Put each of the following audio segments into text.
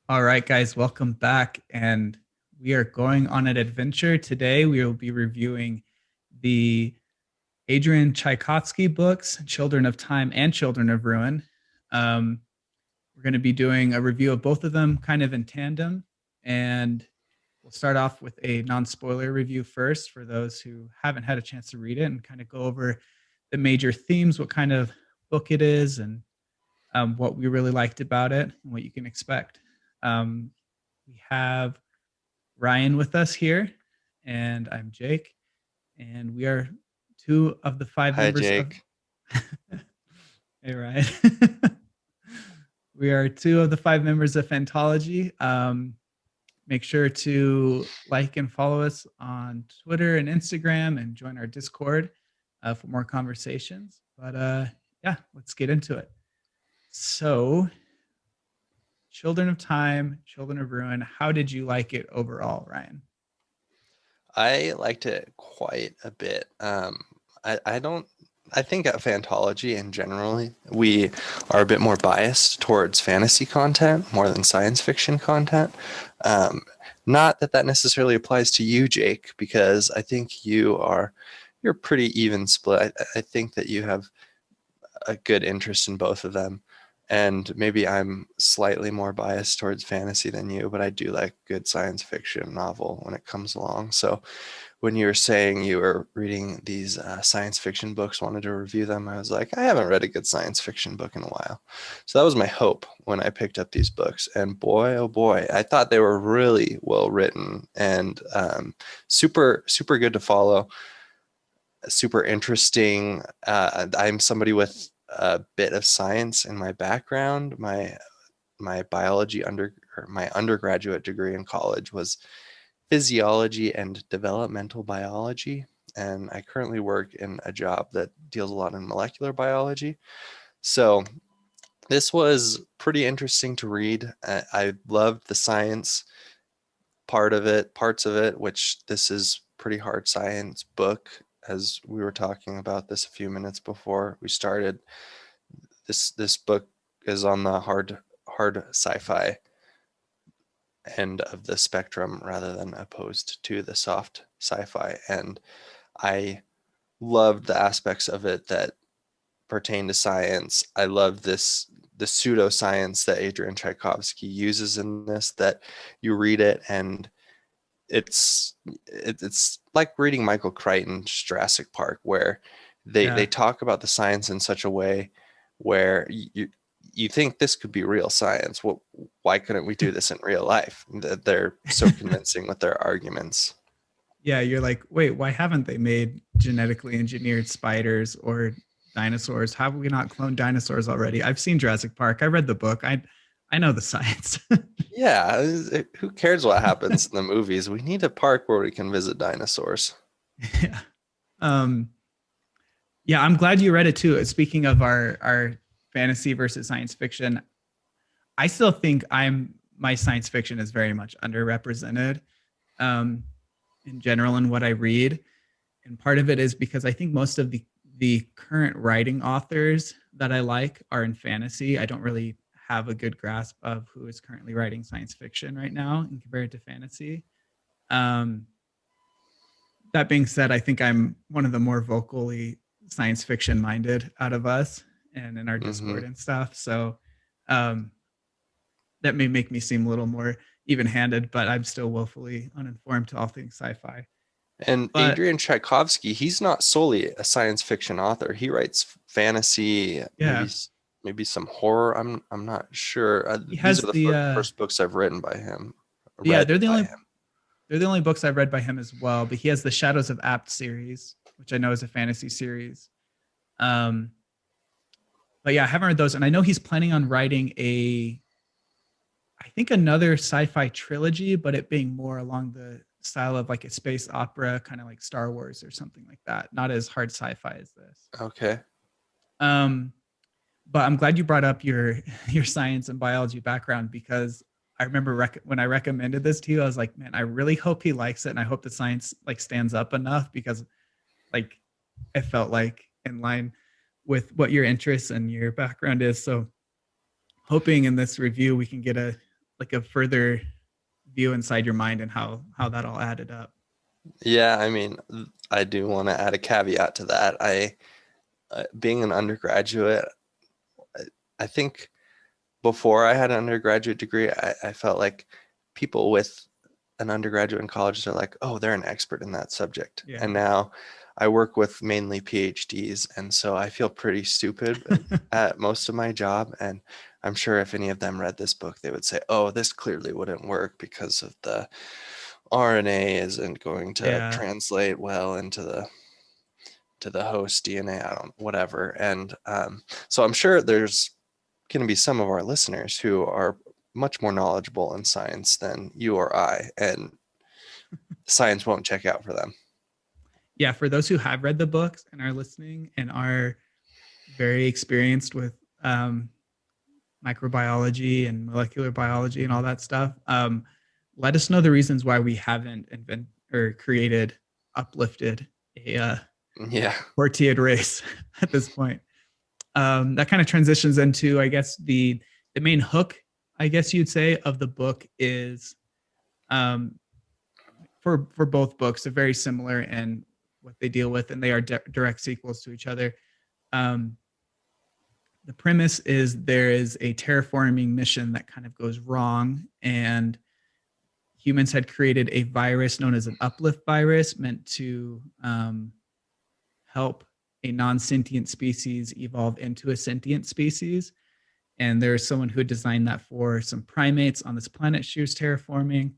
All right, guys, welcome back. And we are going on an adventure. Today, we will be reviewing the Adrian Tchaikovsky books, Children of Time and Children of Ruin. Um, we're going to be doing a review of both of them kind of in tandem. And we'll start off with a non spoiler review first for those who haven't had a chance to read it and kind of go over the major themes, what kind of book it is, and what we really liked about it and what you can expect. Um, we have Ryan with us here, and I'm Jake, and we are two of the five Hi, members of. Jake. Hey, Ryan. We are two of the five members of Fantology. Make sure to like and follow us on Twitter and Instagram, and join our Discord for more conversations. But yeah, let's get into it. So, Children of Time, Children of Ruin. How did you like it overall, Ryan? I liked it quite a bit. I don't. I think at Fantology in general, we are a bit more biased towards fantasy content more than science fiction content. Um, Not that that necessarily applies to you, Jake, because I think you're pretty even split. I think that you have a good interest in both of them. And maybe I'm slightly more biased towards fantasy than you, but I do like good science fiction novel when it comes along. So when you were saying you were reading these science fiction books, wanted to review them, I was like, I haven't read a good science fiction book in a while. So that was my hope when I picked up these books. And boy, oh boy, I thought they were really well written and super, super good to follow, super interesting. I'm somebody with a bit of science in my background. My biology or my undergraduate degree in college was physiology and developmental biology, and I currently work in a job that deals a lot in molecular biology. So this was pretty interesting to read. I loved the science parts of it, which this is pretty hard science book. As we were talking about this a few minutes before we started, this book is on the hard sci-fi end of the spectrum rather than opposed to the soft sci-fi. And I loved the aspects of it that pertain to science. I love the pseudoscience that Adrian Tchaikovsky uses in this, that you read it and it's like reading Michael Crichton's Jurassic Park, where they Yeah. talk about the science in such a way where you think this could be real science. Why couldn't we do this in real life? They're so convincing with their arguments. Yeah, you're like, wait, why haven't they made genetically engineered spiders or dinosaurs? How have we not cloned dinosaurs already? I've seen Jurassic Park. I read the book. I know the science. Yeah, who cares what happens in the movies? We need a park where we can visit dinosaurs. Yeah. Um, yeah, I'm glad you read it too. Speaking of our fantasy versus science fiction, I still think I'm my science fiction is very much underrepresented um, in general in what I read. And part of it is because I think most of the current writing authors that I like are in fantasy. I don't really have a good grasp of who is currently writing science fiction right now and compared to fantasy. Um, that being said, I think I'm one of the more vocally science fiction minded out of us and in our Hmm. Discord and stuff. So um, that may make me seem a little more even handed, but I'm still woefully uninformed to all things sci fi. And But Adrian Tchaikovsky, he's not solely a science fiction author. He writes fantasy, yeah, maybe some horror. I'm not sure. he These has are the the first books I've written by him, yeah, read by him. they're the only books I've read by him as well. But he has the Shadows of Apt series, which I know is a fantasy series. Um, but yeah, I haven't read those, and I know he's planning on writing I think another sci-fi trilogy, but it being more along the style of like a space opera, kind of like Star Wars or something like that. Not as hard sci-fi as this. Okay. Um, but I'm glad you brought up your your science and biology background because I remember when I recommended this to you, I was like, man, I really hope he likes it, and I hope the science like stands up enough because like it felt like in line with what your interests and your background is. So hoping in this review we can get like a further view inside your mind and how that all added up. Yeah, I mean, I do want to add a caveat to that. Being an undergraduate, I think before I had an undergraduate degree, I felt like people with an undergraduate in college are like, oh, they're an expert in that subject. Yeah. And now I work with mainly PhDs, and so I feel pretty stupid at most of my job. And I'm sure if any of them read this book, they would say, oh, this clearly wouldn't work because of the RNA isn't going to Yeah. translate well into the host DNA. I don't whatever. And so I'm sure there's going to be some of our listeners who are much more knowledgeable in science than you or I, and science won't check out for them. Yeah, for those who have read the books and are listening and are very experienced with microbiology and molecular biology and all that stuff, let us know the reasons why we haven't invented or created, uplifted a Yeah. tortilled race at this point. That kind of transitions into, I guess, the main hook, I guess you'd say, of the book is um, for both books. They're very similar in what they deal with, and they are direct sequels to each other. Um, the premise is there is a terraforming mission that kind of goes wrong, and humans had created a virus known as an uplift virus meant to help a non-sentient species evolve into a sentient species. And there's someone who had designed that for some primates on this planet she was terraforming,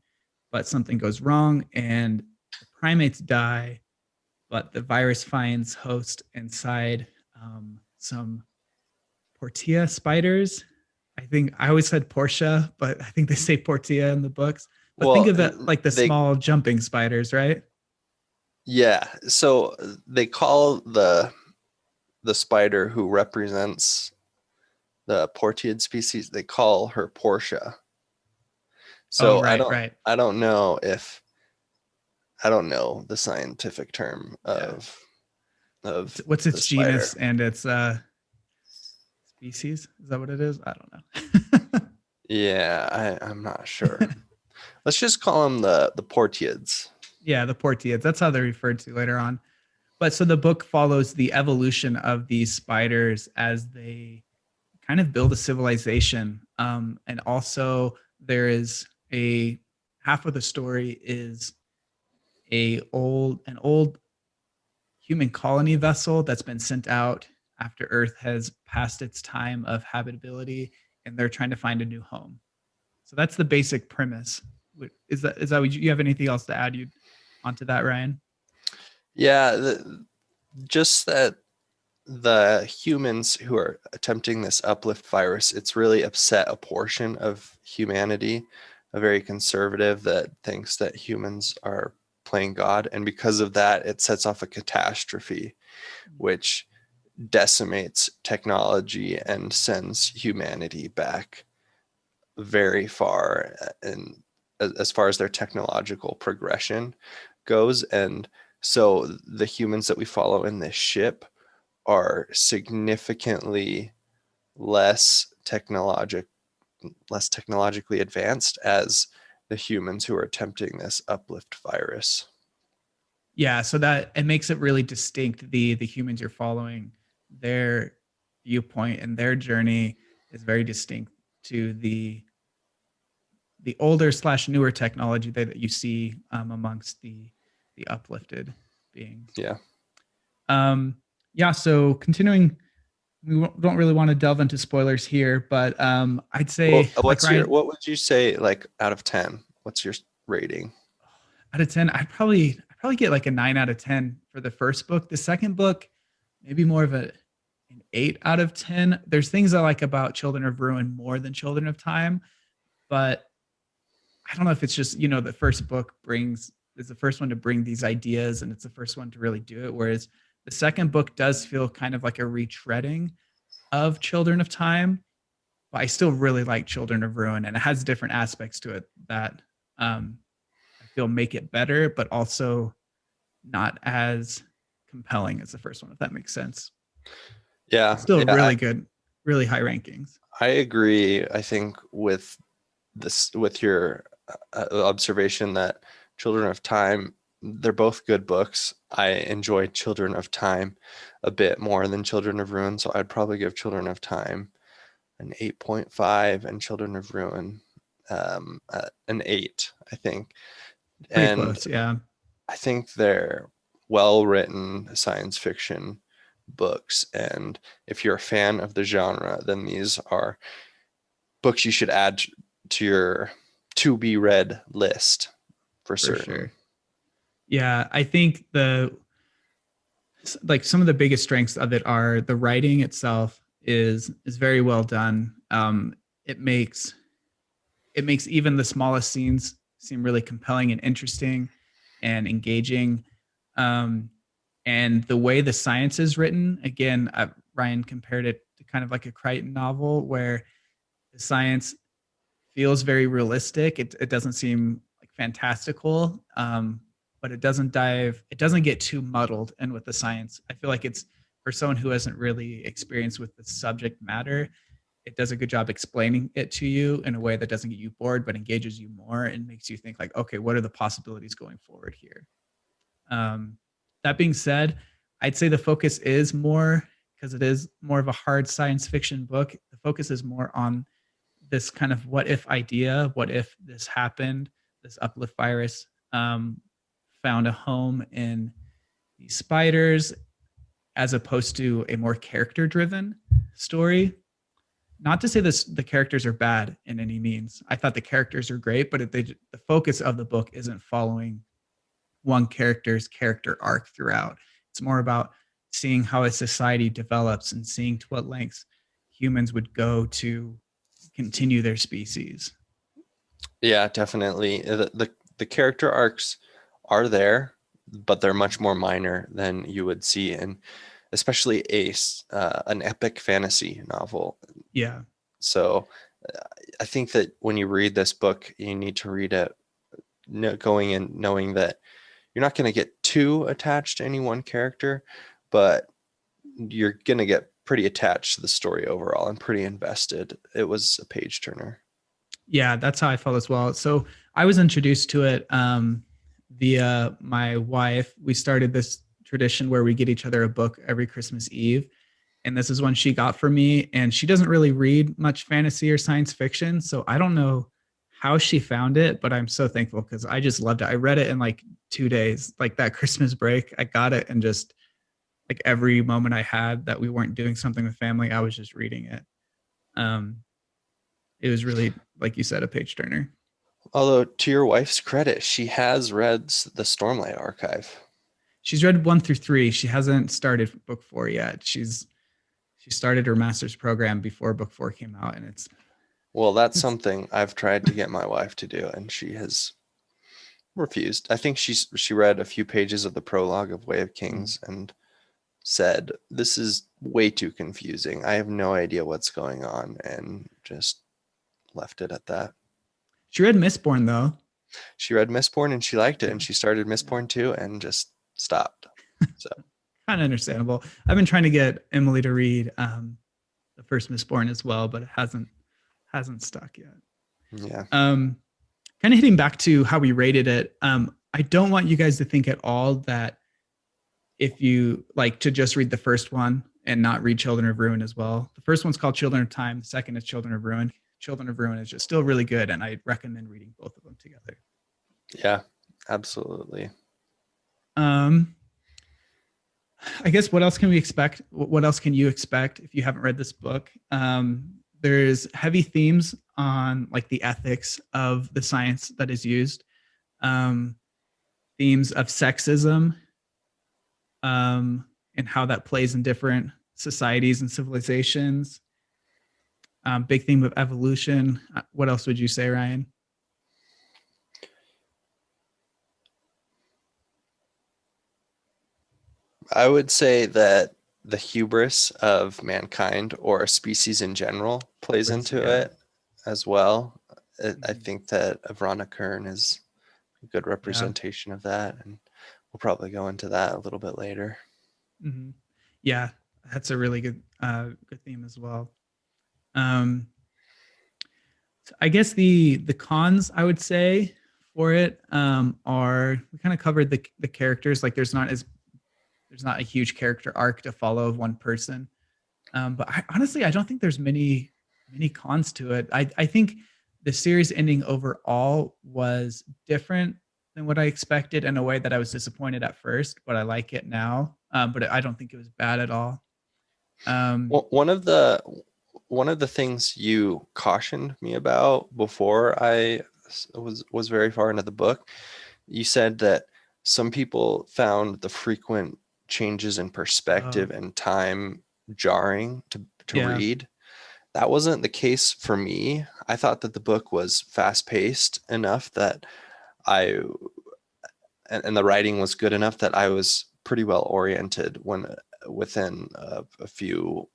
but something goes wrong and the primates die, but the virus finds host inside some portilla spiders. I think I always said Portia, but I think they say portilla in the books. But think Well, of it like the they small jumping spiders, right? yeah. So they call the spider who represents the portid species, they call her Portia. Oh, So I right, don't right. I don't know if I don't know the scientific term Yeah. of What's the its spider. genus and its species? Is that what it is? I don't know. Yeah, I'm not sure. Let's just call them the portiids. Yeah, the portiids. That's how they're referred to later on. But so the book follows the evolution of these spiders as they kind of build a civilization. And also, there is a half of the story is an old human colony vessel that's been sent out after Earth has passed its time of habitability, and they're trying to find a new home. So that's the basic premise. Is that what you have anything else to add you onto that, Ryan? Yeah, just that the humans who are attempting this uplift virus, it's really upset a portion of humanity, a very conservative that thinks that humans are playing God. And because of that, it sets off a catastrophe, which decimates technology and sends humanity back very far and as far as their technological progression goes. And so the humans that we follow in this ship are significantly less technologic less technologically advanced as the humans who are attempting this uplift virus. Yeah, so that it makes it really distinct. The humans you're following, their viewpoint and their journey is very distinct to the older slash newer technology that you see amongst the uplifted beings. Yeah. Um, yeah. So continuing, we don't really want to delve into spoilers here, but I'd Well, say, like Ryan, what would you say, like, out of 10? What's your rating? out of 10, I'd probably get like a 9 out of 10 for the first book. The second book, maybe more of an 8 out of 10. There's things I like about Children of Ruin more than Children of Time, but I don't know if it's just, the first book is the first one to bring these ideas and it's the first one to really do it. Whereas the second book does feel kind of like a retreading of Children of Time, but I still really like Children of Ruin, and it has different aspects to it that um, I feel make it better, but also not as compelling as the first one, if that makes sense. Yeah, But still yeah, really good, really high rankings. I agree. I think with this with your observation that Children of Time, they're both good books. I enjoy Children of Time a bit more than Children of Ruin, so I'd probably give Children of Time an 8.5 and Children of Ruin an 8, I think. Pretty And close. Yeah. I think they're well-written science fiction books. And if you're a fan of the genre, then these are books you should add to your to be read list for For certain. sure. Yeah. I think like some of the biggest strengths of it are the writing itself is very well done. It makes even the smallest scenes seem really compelling and interesting and engaging. Um, and the way the science is written, again, Ryan compared it to kind of like a Crichton novel where the science feels very realistic. It doesn't seem like fantastical, but it doesn't get too muddled in with the science. I feel like it's for someone who hasn't really experienced with the subject matter, it does a good job explaining it to you in a way that doesn't get you bored, but engages you more and makes you think like, okay, what are the possibilities going forward here? Um, that being said, I'd say the focus is more because it is more of a hard science fiction book. The focus is more on this kind of what if idea. What if this happened? This uplift virus found a home in these spiders, as opposed to a more character driven story. Not to say the characters are bad in any means. I thought the characters are great, but the focus of the book isn't following one character's character arc throughout. It's more about seeing how a society develops and seeing to what lengths humans would go to continue their species. Yeah, definitely. The character arcs are there, but they're much more minor than you would see in especially Ace, an epic fantasy novel. Yeah. So I think that when you read this book, you need to read it going in knowing that you're not going to get too attached to any one character, but you're going to get pretty attached to the story overall and pretty invested. It was a page turner. Yeah, that's how I felt as well. So I was introduced to it via my wife. We started this tradition where we get each other a book every Christmas Eve. And this is one she got for me. And she doesn't really read much fantasy or science fiction. So I don't know how she found it, but I'm so thankful because I just loved it. I read it in like 2 days, like that Christmas break. I got it and just like every moment I had that we weren't doing something with family, I was just reading it. Um, it was really, like you said, a page turner. Although, to your wife's credit, she has read the Stormlight Archive. She's read 1 through 3. She hasn't started book 4 yet. She started her master's program before book 4 came out, and Well, that's it's something I've tried to get my wife to do, and she has refused. I think she read a few pages of the prologue of Way of Kings and said, "This is way too confusing. I have no idea what's going on," and just left it at that. she read Mistborn though. She read Mistborn and she liked it, Yeah, and she started yeah. Mistborn too and just stopped. So, Kind of understandable. I've been trying to get Emily to read the first Mistborn as well, but it hasn't stuck yet. yeah. Um, Kind of hitting back to how we rated it. I don't want you guys to think at all that if you like to just read the first one and not read Children of Ruin as well. The first one's called Children of Time. The second is Children of Ruin. Children of Ruin is just still really good, and I recommend reading both of them together. Yeah, absolutely. Um, I guess what else can we expect? What else can you expect if you haven't read this book? There's heavy themes on like the ethics of the science that is used, um, themes of sexism, and how that plays in different societies and civilizations. Big theme of evolution. What else would you say, Ryan? I would say that the hubris of mankind or a species in general plays into Yeah. it as well. I Mm-hmm. think that Avrana Kern is a good Yeah. representation of that, and we'll probably go into that a little bit later. Mm-hmm. Yeah, that's a really good theme as well. Um, I guess the cons I would say for it are we kind of covered the characters. Like there's not a huge character arc to follow of one person. But honestly, I don't think there's many cons to it. I think the series ending overall was different than what I expected in a way that I was disappointed at first, but I like it now. But I don't think it was bad at all. Well, one of the things you cautioned me about before was very far into the book, you said that some people found the frequent changes in Uh, perspective and time jarring to yeah, read. That wasn't the case for me. I thought that the book was fast paced enough that I and the writing was good enough that I was pretty well oriented when within a few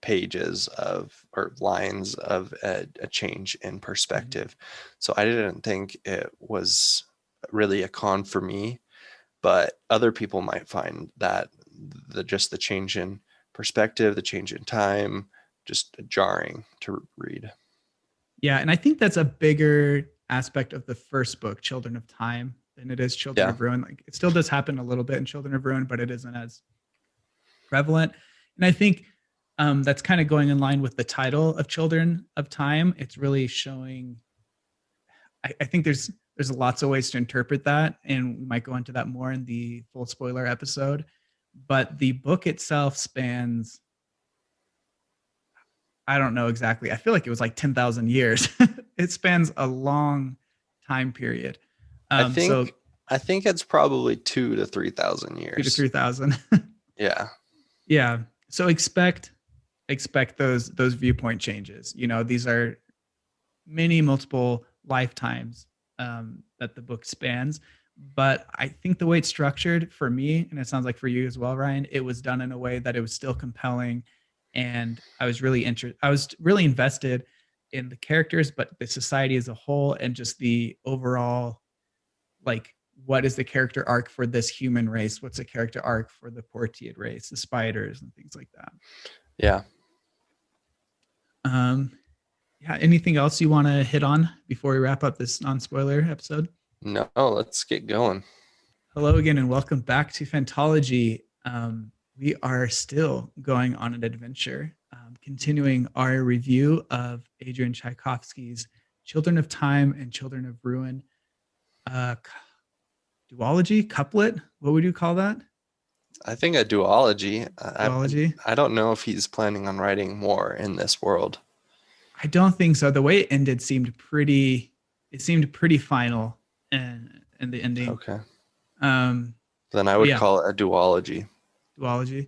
pages of or lines of a change in mhm. perspective. So I didn't think it was really a con for me, but other people might find that the change in perspective, the change in time, just jarring to read. Yeah, and I think that's a bigger aspect of the first book, Children of Time, than it is Children Yeah. of Ruin. Like it still does happen a little bit in Children of Ruin, but it isn't as prevalent. And I think that's kind of going in line with the title of Children of Time. It's really showing. I think there's lots of ways to interpret that, and we might go into that more in the full spoiler episode. But the book itself spans, I don't know exactly. I feel like it was like 10,000 years. It spans a long time period. I So think I think it's probably 2 to 3 thousand two to years. 3,000. Yeah. Yeah. So expect those viewpoint changes. You know, these are many multiple lifetimes that the book spans. But I think the way it's structured for me, and it sounds like for you as well, Ryan, it was done in a way that it was still compelling, and I was really invested in the characters, but the society as a whole, and just the overall, like, what is the character arc for this human race? What's the character arc for the Portiad race, the spiders, and things like that? Yeah. Um, yeah. Anything else you want to hit on before we wrap up this non-spoiler episode? No, let's get going. Hello again, and welcome back to Fantology. We are still going on an adventure, continuing our review of Adrian Tchaikovsky's Children of Time and Children of Ruin uh, duology, couplet. What would you call that? I think a duology. Duology? I don't know if he's planning on writing more in this world. I don't think so. The way it ended it seemed pretty final in the ending. Okay. Um, Then I but would yeah, call it a duology. duology.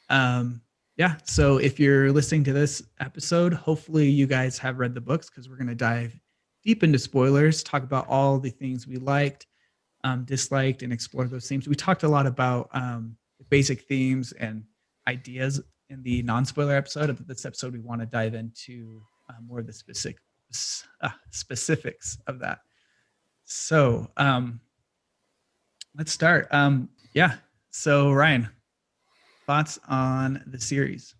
Um, yeah. So if you're listening to this episode, hopefully you guys have read the books because we're going to dive deep into spoilers, talk about all the things we liked, disliked, and explore those themes. We talked a lot about the basic themes and ideas in the non-spoiler episode. Of this episode, we want to dive into more of the specifics of that. So let's start. Yeah. So Ryan, thoughts on the series?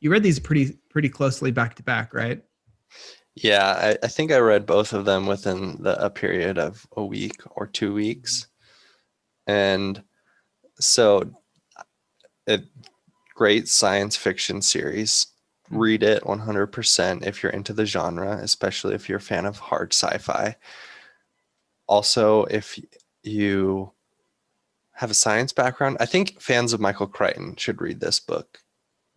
You read these pretty closely back to back, right? Yeah, I think I read both of them within a period of a week or 2 weeks. And so a great science fiction series. Read it 100% if you're into the genre, especially if you're a fan of hard sci-fi. Also, if you have a science background, I think fans of Michael Crichton should read this book.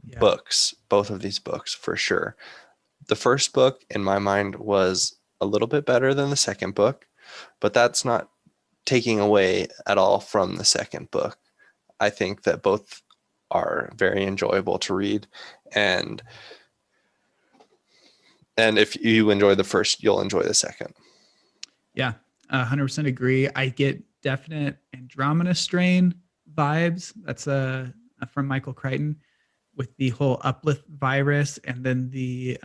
Yeah. Books, both of these books for sure. The first book, in my mind, was a little bit better than the second book, but that's not taking away at all from the second book. I think that both are very enjoyable to read, and if you enjoy the first, you'll enjoy the second. Yeah. 100% agree. I get definite Andromeda strain vibes. That's from Michael Crichton with the whole uplift virus, and then the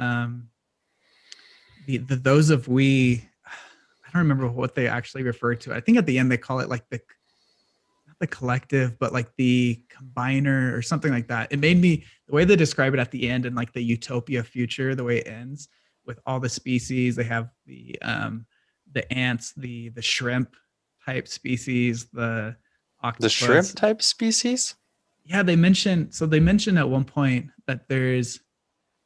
those of we. I don't remember what they actually refer to. I think at the end they call it like the not the collective, but like the combiner or something like that. It made me the way they describe it at the end and like the utopia future, the way it ends, with all the species. They have the ants, the shrimp type species, the The shrimp octopus. type species? Yeah, they mentioned at one point that there's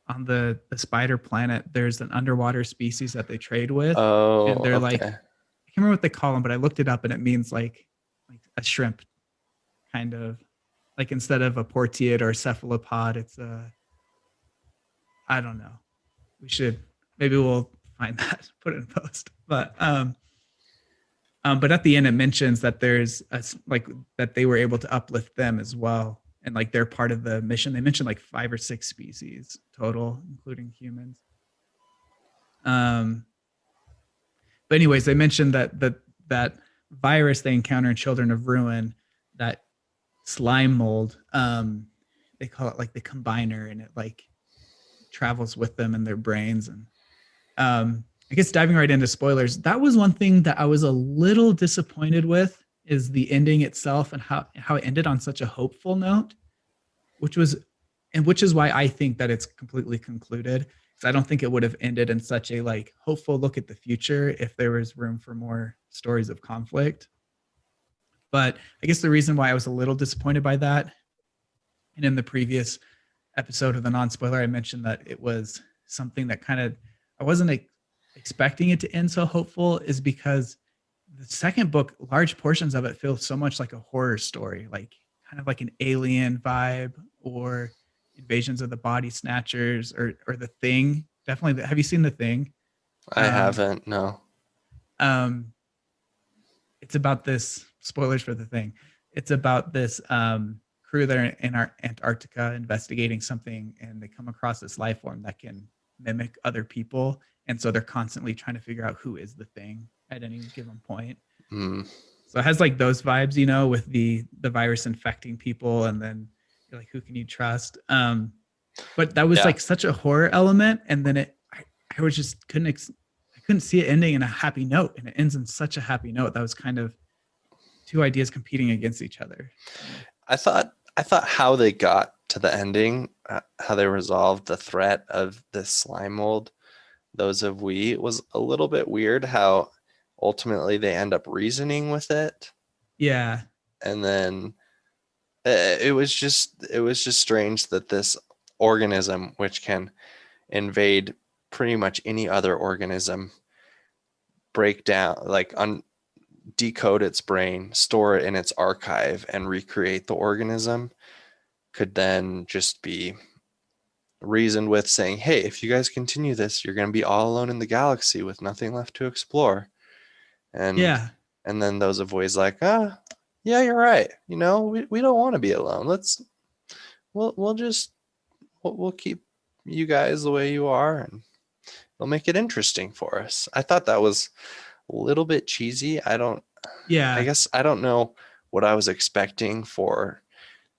on the spider planet, there's an underwater species that they trade with, and Oh, they're like, okay. I can't remember what they call them, but I looked it up and it means like a shrimp kind of, like instead of a portiid or cephalopod, it's a, I don't know. We should, maybe we'll find that, put it in post. But at the end, it mentions that there's like that they were able to uplift them as well, and like they're part of the mission. They mentioned like 5 or 6 species total, including humans. Um, but anyways, they mentioned that virus they encounter in Children of Ruin, that slime mold. They call it like the combiner, and it like travels with them in their brains. And I guess diving right into spoilers, that was one thing that I was a little disappointed with, is the ending itself and how it ended on such a hopeful note, which was, and which is why I think that it's completely concluded. Because I don't think it would have ended in such a like hopeful look at the future if there was room for more stories of conflict. But I guess the reason why I was a little disappointed by that, and in the previous episode of the non-spoiler, I mentioned that it was something that kind of, I wasn't expecting it to end so hopeful, is because the second book, large portions of it feel so much like a horror story, like kind of like an Alien vibe, or Invasions of the Body Snatchers, or The Thing. Definitely. Have you seen The Thing? I Um, haven't, no. um, it's about this, spoilers for The Thing. It's about this crew that are in our Antarctica investigating something, and they come across this life form that can mimic other people, and so they're constantly trying to figure out who is the thing at any given point. Mm. So it has like those vibes, with the virus infecting people, and then you're like, who can you trust? But that was Yeah. like such a horror element, and then I was just I couldn't see it ending in a happy note, and it ends in such a happy note. That was kind of two ideas competing against each other to me. I thought how they got to the ending, how they resolved the threat of the slime mold, those of we, was a little bit weird. How ultimately they end up reasoning with it, Yeah, and then it was just strange that this organism, which can invade pretty much any other organism, break down, like decode its brain, store it in its archive, and recreate the organism, could then just be reasoned with, saying, hey, if you guys continue this, you're going to be all alone in the galaxy with nothing left to explore. And yeah, and then those of ways like, yeah, you're right. We don't want to be alone. We'll keep you guys the way you are, and it'll make it interesting for us. I thought that was a little bit cheesy. I yeah, guess I don't know what I was expecting for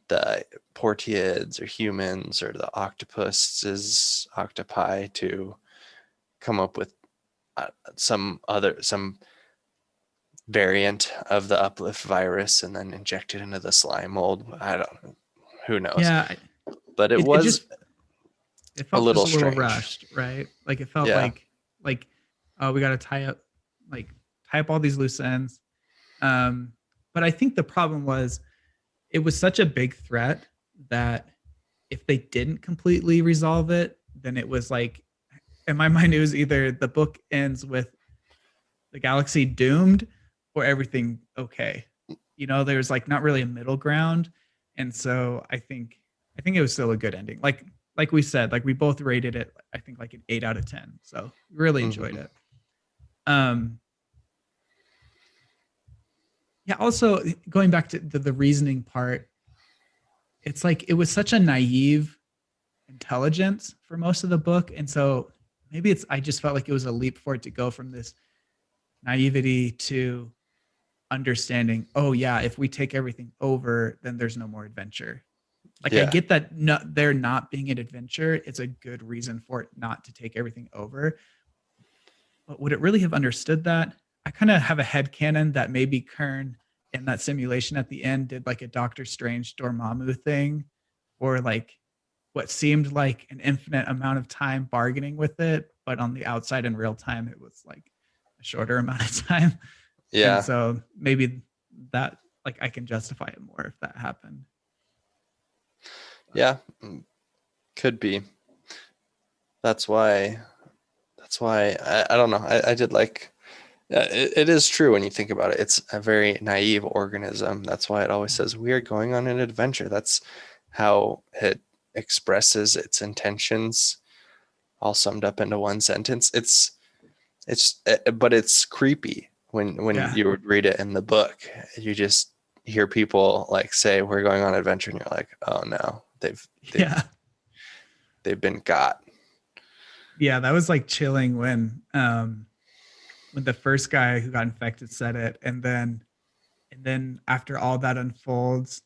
the portiids or humans or the octopi to come up with some variant of the uplift virus and then inject it into the slime mold. I don't know. Who knows? yeah. But it It was just, it a felt just little a little strange. rushed, right? Like it felt Yeah. like we got to like tie up all these loose ends. Um, but I think the problem was, it was such a big threat that if they didn't completely resolve it, then it was like, in my mind, it was either the book ends with the galaxy doomed or everything okay. There's like not really a middle ground. And so I think it was still a good ending. Like we said, like we both rated it, I think like an 8 out of 10. So really enjoyed Hmm. it. Um yeah, also going back to the reasoning part, it's like it was such a naive intelligence for most of the book. And so maybe I just felt like it was a leap for it to go from this naivety to understanding, oh yeah, if we take everything over, then there's no more adventure. Like I Yeah. get that, there not being an adventure, it's a good reason for it not to take everything over. But would it really have understood that? I kind of have a headcanon that maybe Kern in that simulation at the end did like a Doctor Strange Dormammu thing, or like what seemed like an infinite amount of time bargaining with it, but on the outside in real time, it was like a shorter amount of time. And Yeah. so maybe that, like, I can justify it more if that happened. Yeah. Could be. That's why I don't know. I did like, yeah, it is true when you think about it. It's a very naive organism. That's why it always says we are going on an adventure. That's how it expresses its intentions, all summed up into one sentence. But it's creepy when Yeah. you would read it in the book. You just hear people like say we're going on an adventure, and you're like, oh no, they've Yeah. they've been got. Yeah. That was like chilling when the first guy who got infected said it. And then after all that unfolds,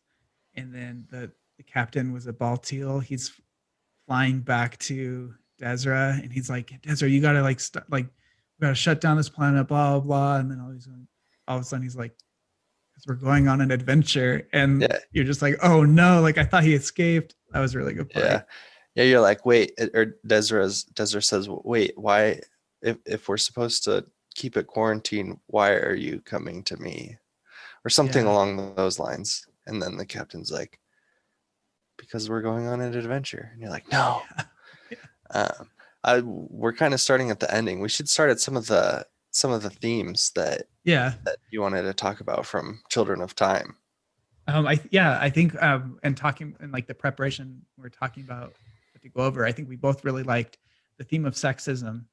and then the captain was a ball teal, he's flying back to Desra, and he's like, Desra, you gotta we gotta shut down this planet, blah blah blah. And then all of a sudden he's like, because we're going on an adventure, and Yeah, you're just like, oh no, like I thought he escaped. That was a really good yeah, part. yeah. You're like, wait, or Desra says, wait, why? If we're supposed to keep it quarantined, why are you coming to me? Or something Yeah. along those lines. And then the captain's like, because we're going on an adventure. And you're like, no. Yeah. Yeah. Um, we're kind of starting at the ending. We should start at some of the themes that Yeah. you wanted to talk about from Children of Time. I think and talking and like the preparation we're talking about to go over, I think we both really liked the theme of sexism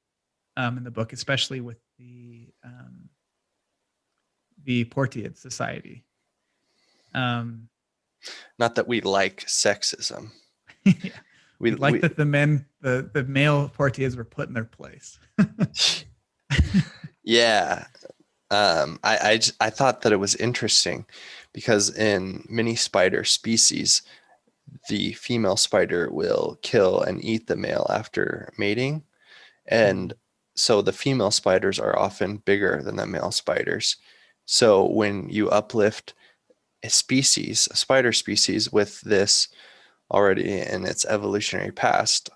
in the book, especially with the Portiad Society. Um, Not that we like sexism. yeah, We we like we that the male Portiads were put in their place. yeah. I thought that it was interesting because in many spider species, the female spider will kill and eat the male after mating. And so the female spiders are often bigger than the male spiders. So when you uplift a spider species with this already in its evolutionary past,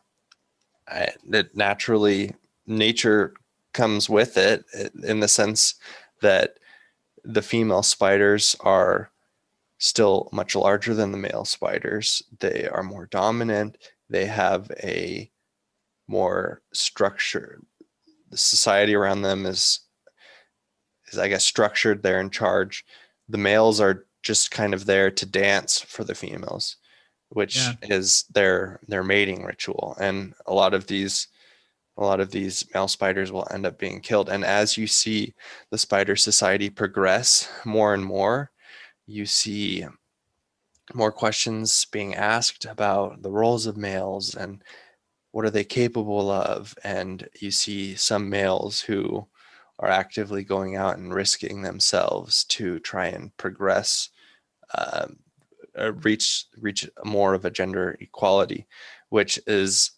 that naturally nature comes with it in the sense that the female spiders are still much larger than the male spiders. They are more dominant. They have a more structure. The society around them is I guess structured. They're in charge. The males are just kind of there to dance for the females, which Yeah, is their mating ritual. And a lot of these male spiders will end up being killed. And as you see the spider society progress more and more, you see more questions being asked about the roles of males and what are they capable of. And you see some males who are actively going out and risking themselves to try and progress, um, reach more of a gender equality, which is,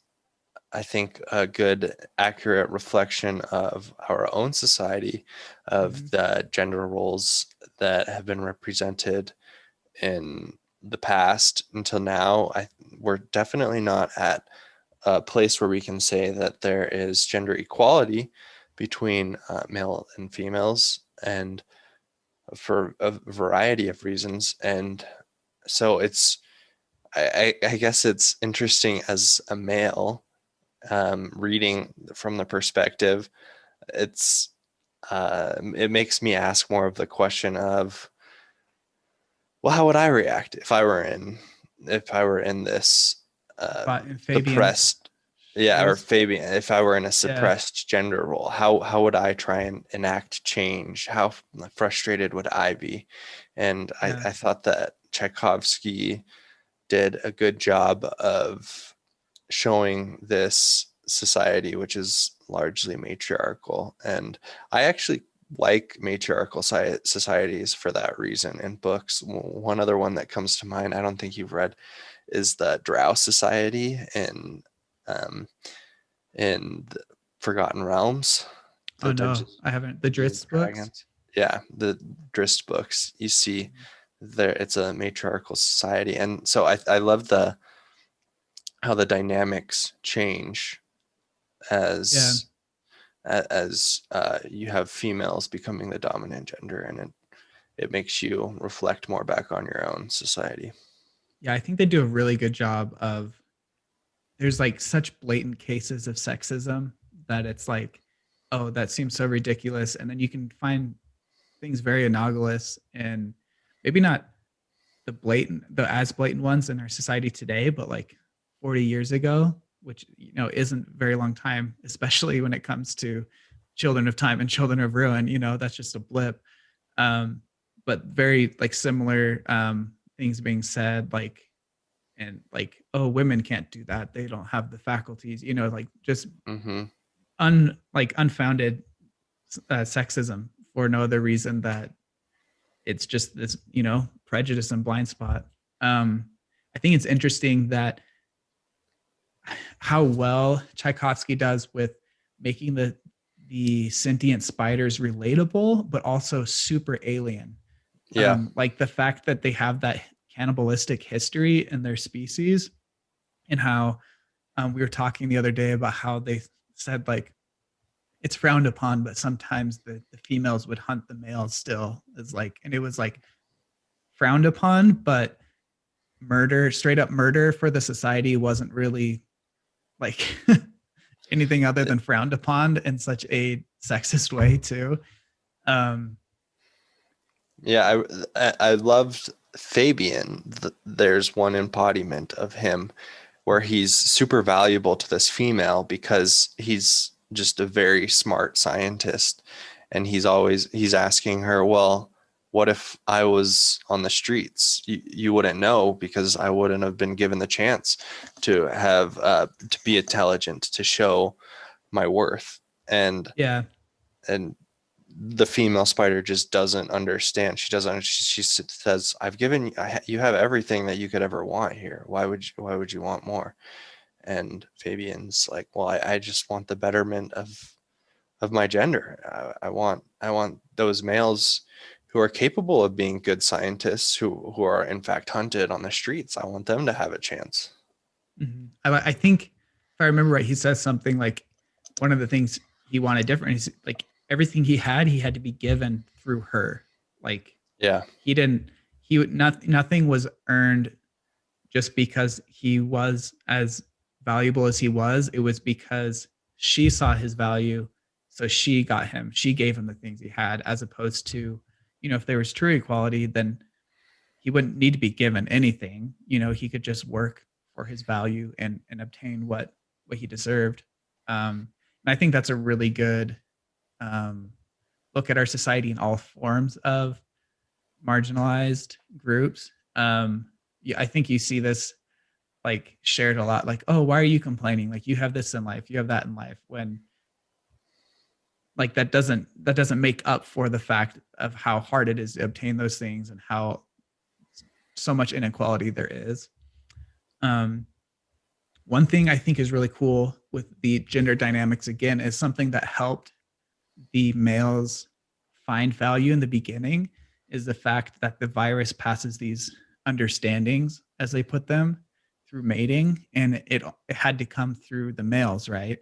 I think, a good, accurate reflection of our own society, mm-hmm. of the gender roles that have been represented in the past until now. We're definitely not at a place where we can say that there is gender equality between male and females, and for a variety of reasons. And so I guess it's interesting as a male, reading from the perspective. It makes me ask more of the question of, well, how would I react if I were in this In Fabian's suppressed, yeah, or shoes. Fabian, if I were in a Yeah, suppressed gender role, how would I try and enact change? How frustrated would I be? And I, yeah, I thought that Tchaikovsky did a good job of showing this society, which is largely matriarchal. And I actually like matriarchal societies for that reason in books. One other one that comes to mind, I don't think you've read, is the Drow Society um, in the Forgotten Realms, oh the no, Dungeons I haven't. The and Drizzt books. Dragons. Yeah, the Drist books. You see, there it's a matriarchal society, and so I love the how the dynamics change Yeah. as you have females becoming the dominant gender, and it makes you reflect more back on your own society. Yeah, I think they do a really good job of there's like such blatant cases of sexism that it's like, oh, that seems so ridiculous. And then you can find things very analogous and maybe not the as blatant ones in our society today, but like 40 years ago, which isn't a very long time, especially when it comes to children of time and children of ruin. That's just a blip. Um, but very like similar things being said, like and like, oh, women can't do that, they don't have the faculties, like just Mm-hmm. unfounded sexism for no other reason that it's just this prejudice and blind spot. I think it's interesting that how well Tchaikovsky does with making the sentient spiders relatable but also super alien. Yeah. Like the fact that they have that cannibalistic history in their species, and how we were talking the other day about how they said like it's frowned upon, but sometimes the females would hunt the males still, is like, and it was like frowned upon, but murder, straight up murder for the society wasn't really like anything other than frowned upon in such a sexist way too. Um, Yeah, I loved Fabian. There's one embodiment of him where he's super valuable to this female because he's just a very smart scientist, and he's asking her, well, what if I was on the streets? You wouldn't know because I wouldn't have been given the chance to have to be intelligent, to show my worth. yeah. And the female spider just doesn't understand. She says, you have everything that you could ever want here. Why would you want more? And Fabian's like, well, I just want the betterment of my gender. I want those males who are capable of being good scientists, who are in fact hunted on the streets. I want them to have a chance. I think if I remember right, he says something like one of the things he wanted different is like everything he had to be given through her. Like Yeah. he didn't, he would not, nothing was earned just because he was as valuable as he was. It was because she saw his value. So she got him, she gave him the things he had, as opposed to, if there was true equality, then he wouldn't need to be given anything. He could just work for his value and obtain what he deserved. And I think that's a really good um, look at our society in all forms of marginalized groups. Yeah, I think you see this like shared a lot. Like, oh, why are you complaining? Like, you have this in life, you have that in life. When like that doesn't make up for the fact of how hard it is to obtain those things and how so much inequality there is. Um, One thing I think is really cool with the gender dynamics again is something that helped the males find value in the beginning is the fact that the virus passes these understandings, as they put them, through mating, and it had to come through the males, right?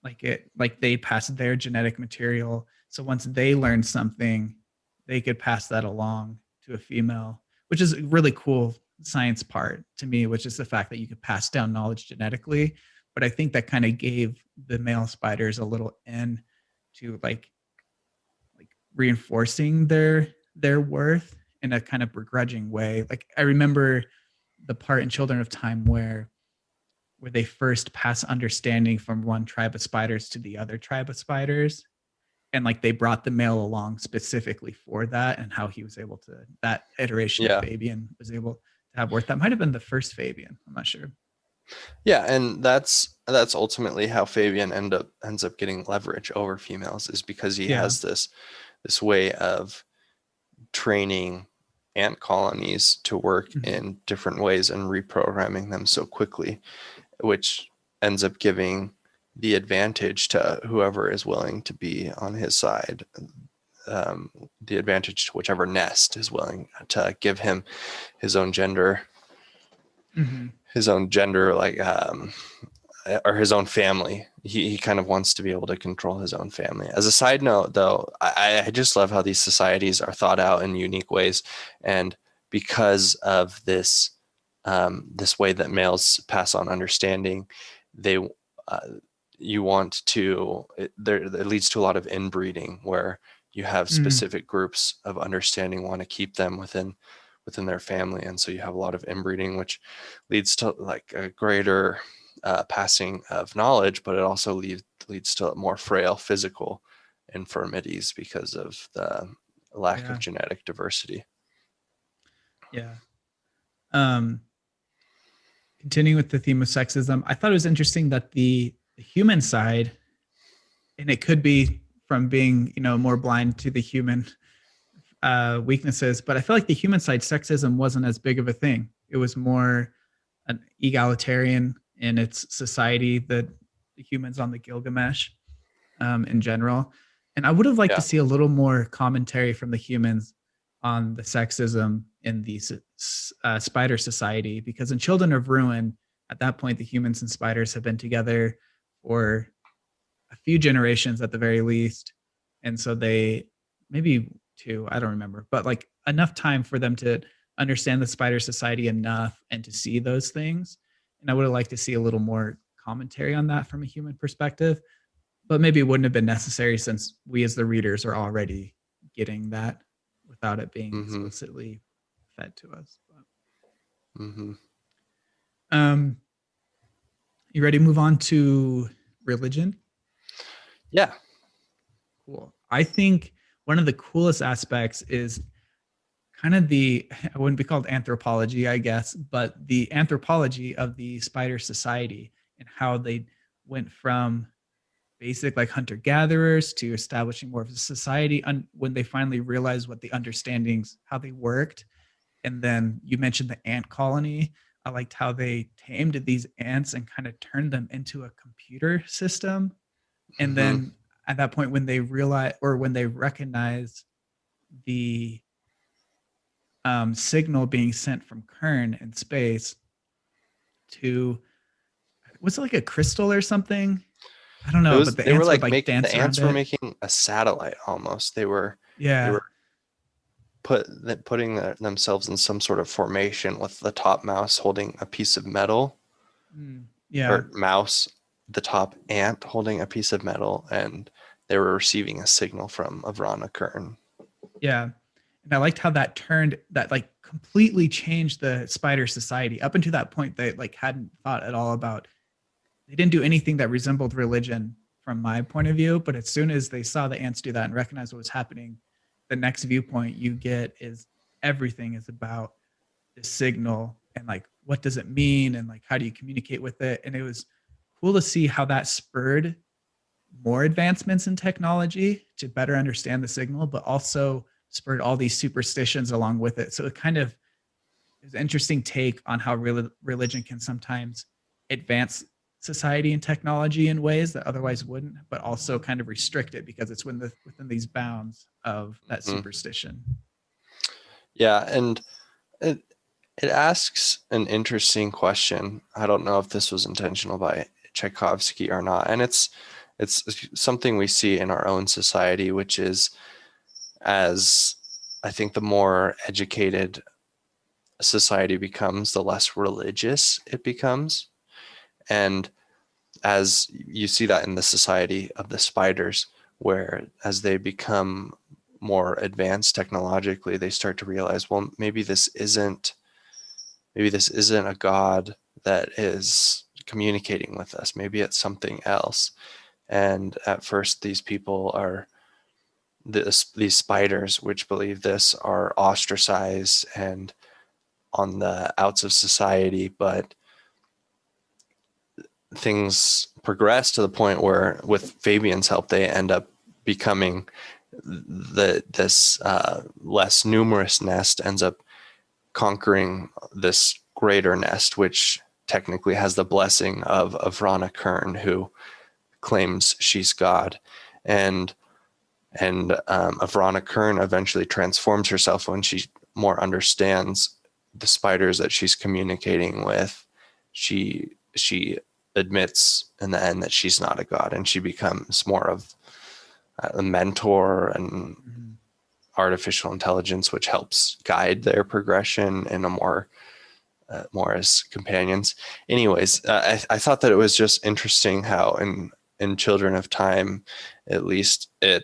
Like they passed their genetic material, so once they learned something, they could pass that along to a female, which is a really cool science part to me, which is the fact that you could pass down knowledge genetically. But I think that kind of gave the male spiders a little in to like reinforcing their worth in a kind of begrudging way. Like I remember the part in Children of Time where they first pass understanding from one tribe of spiders to the other tribe of spiders, and like they brought the male along specifically for that, and how he was able to, that iteration of Yeah. Fabian was able to have worth. That might have been the first Fabian, I'm not sure. Yeah, and that's ultimately how Fabian ends up getting leverage over females, is because he Yeah. has this way of training ant colonies to work Mhm. in different ways and reprogramming them so quickly, which ends up giving the advantage to whoever is willing to be on his side, the advantage to whichever nest is willing to give him his own gender, Mhm. his own gender, like or his own family. He kind of wants to be able to control his own family. As a side note, though, I just love how these societies are thought out in unique ways, and because of this this way that males pass on understanding, they you want to it leads to a lot of inbreeding where you have Mm, specific groups of understanding want to keep them within their family, and so you have a lot of inbreeding, which leads to like a greater passing of knowledge, but it also leads to more frail physical infirmities because of the lack of yeah, genetic diversity. yeah. Um, Continuing with the theme of sexism, I thought it was interesting that the human side, and it could be from being, more blind to the human weaknesses, but I feel like the human side sexism wasn't as big of a thing. It was more an egalitarian in its society, the humans on the Gilgamesh in general. And I would have liked to Yeah. see a little more commentary from the humans on the sexism in the spider society, because in Children of Ruin, at that point, the humans and spiders have been together for a few generations at the very least. And so they, maybe two, I don't remember, but like enough time for them to understand the spider society enough and to see those things. And I would have liked to see a little more commentary on that from a human perspective, but maybe it wouldn't have been necessary since we as the readers are already getting that without it being Mm-hmm. explicitly fed to us. Mm-hmm. Um, you ready to move on to religion? Yeah. Cool. I think one of the coolest aspects is kind of the, I wouldn't be called anthropology, I guess, but the anthropology of the spider society and how they went from basic like hunter gatherers to establishing more of a society when they finally realized what the understandings, how they worked. And then you mentioned the ant colony. I liked how they tamed these ants and kind of turned them into a computer system. And Mm-hmm. then at that point, when they realize or when they recognize the signal being sent from Kern in space to, was it like a crystal or something? I don't It know, was but the they were ants would like like making the dance around ants were it. making a satellite almost. They Yeah. were putting themselves in some sort of formation with the top mouse holding a piece of metal, Yeah. or mouse, the top ant holding a piece of metal, and they were receiving a signal from Avrana Kern. Yeah. And I liked how that turned that like completely changed the spider society. Up until that point, they like hadn't thought at all about, they didn't do anything that resembled religion from my point of view. But as soon as they saw the ants do that and recognized what was happening, the next viewpoint you get is everything is about the signal and like what does it mean and like how do you communicate with it. And it was cool to see how that spurred more advancements in technology to better understand the signal, but also spurred all these superstitions along with it. So it kind of is an interesting take on how religion can sometimes advance society and technology in ways that otherwise wouldn't, but also kind of restrict it because it's within these bounds of that Mm-hmm. superstition. Yeah, and it it asks an interesting question. I don't know if this was intentional by Tchaikovsky or not, and it's something we see in our own society, which is, as I think the more educated society becomes, the less religious it becomes. And as you see that in the society of the spiders, where as they become more advanced technologically, they start to realize, well, maybe this isn't a god that is communicating with us. Maybe it's something else. And at first, these people are these spiders, which believe this, are ostracized and on the outs of society, but things progress to the point where, with Fabian's help, they end up becoming this less numerous nest ends up conquering this greater nest, which technically has the blessing of Rana Kern, who claims she's God. And Avrana Kern eventually transforms herself when she more understands the spiders that she's communicating with. She admits in the end that she's not a god, and she becomes more of a mentor and artificial intelligence, which helps guide their progression in a more as companions. Anyways, I thought that it was just interesting how in Children of Time, at least it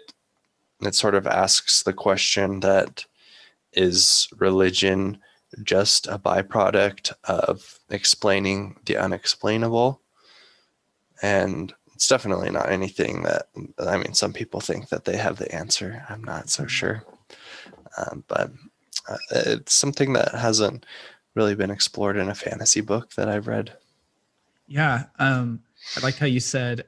sort of asks the question that, is religion just a byproduct of explaining the unexplainable? And it's definitely not anything that, I mean, some people think that they have the answer. I'm not so sure. But it's something that hasn't really been explored in a fantasy book that I've read. Yeah. I liked how you said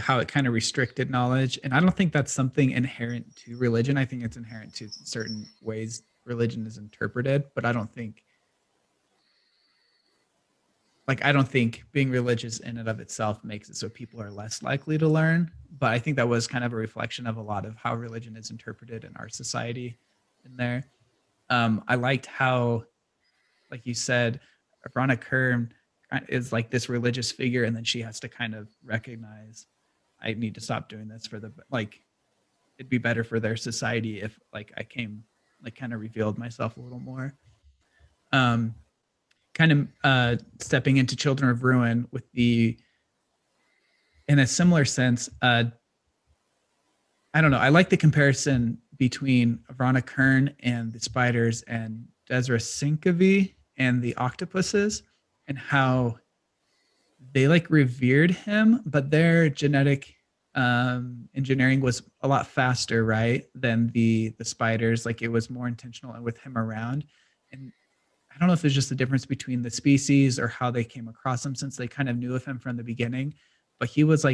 how it kind of restricted knowledge. And I don't think that's something inherent to religion. I think it's inherent to certain ways religion is interpreted, but I don't think being religious in and of itself makes it so people are less likely to learn. But I think that was kind of a reflection of a lot of how religion is interpreted in our society in there. I liked how, like you said, Veronica Kern is like this religious figure, and then she has to kind of recognize, I need to stop doing this for it'd be better for their society if I came, kind of revealed myself a little more. Kind of stepping into Children of Ruin with in a similar sense, I don't know. I like the comparison between Veronica Kern and the spiders and Desra Sinkovi and the octopuses, and how they revered him, but their genetic engineering was a lot faster, right, than the spiders. It was more intentional and with him around. And I don't know if there's just a difference between the species or how they came across him, since they kind of knew of him from the beginning. But he was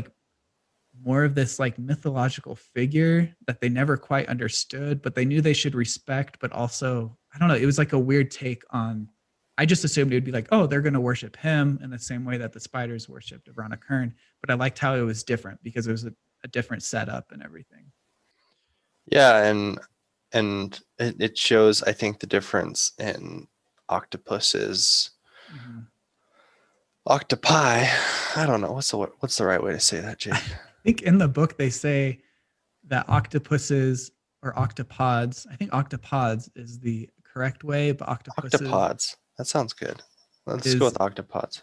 more of this mythological figure that they never quite understood, but they knew they should respect. But also, I don't know, it was a weird take on, I just assumed it would be oh, they're going to worship him in the same way that the spiders worshipped Veronica Kern. But I liked how it was different because it was a different setup and everything. Yeah, and it shows, I think, the difference in octopuses. Mm-hmm. Octopi, I don't know, what's the right way to say that, Jake? I think in the book they say that octopuses or octopods, I think octopods is the correct way, but octopods, that sounds good. Let's go with octopods.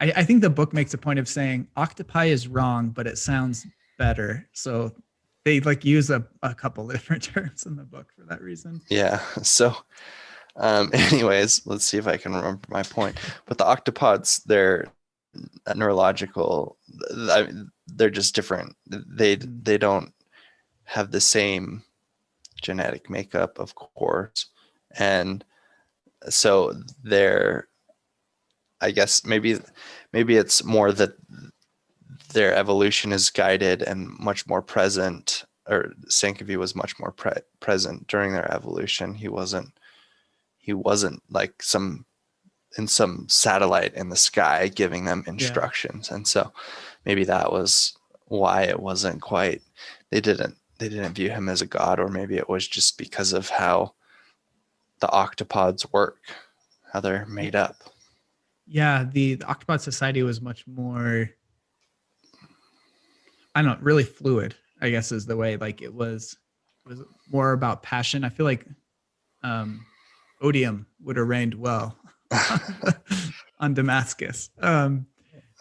I think the book makes a point of saying octopi is wrong, but it sounds better. So they use a couple different terms in the book for that reason. Yeah. So anyways, let's see if I can remember my point. But the octopods, they're neurological. They're just different. They don't have the same genetic makeup, of course. And so they're, I guess maybe it's more that their evolution is guided and much more present, or Sankovi was much more present during their evolution. He wasn't like some satellite in the sky giving them instructions. Yeah. And so maybe that was why it wasn't quite, they didn't view him as a god, or maybe it was just because of how the octopods work, how they're made up. Yeah, the octopod society was much more, I don't know, really fluid, I guess is the way. It was more about passion. I feel like Odium would have reigned well on Damascus. But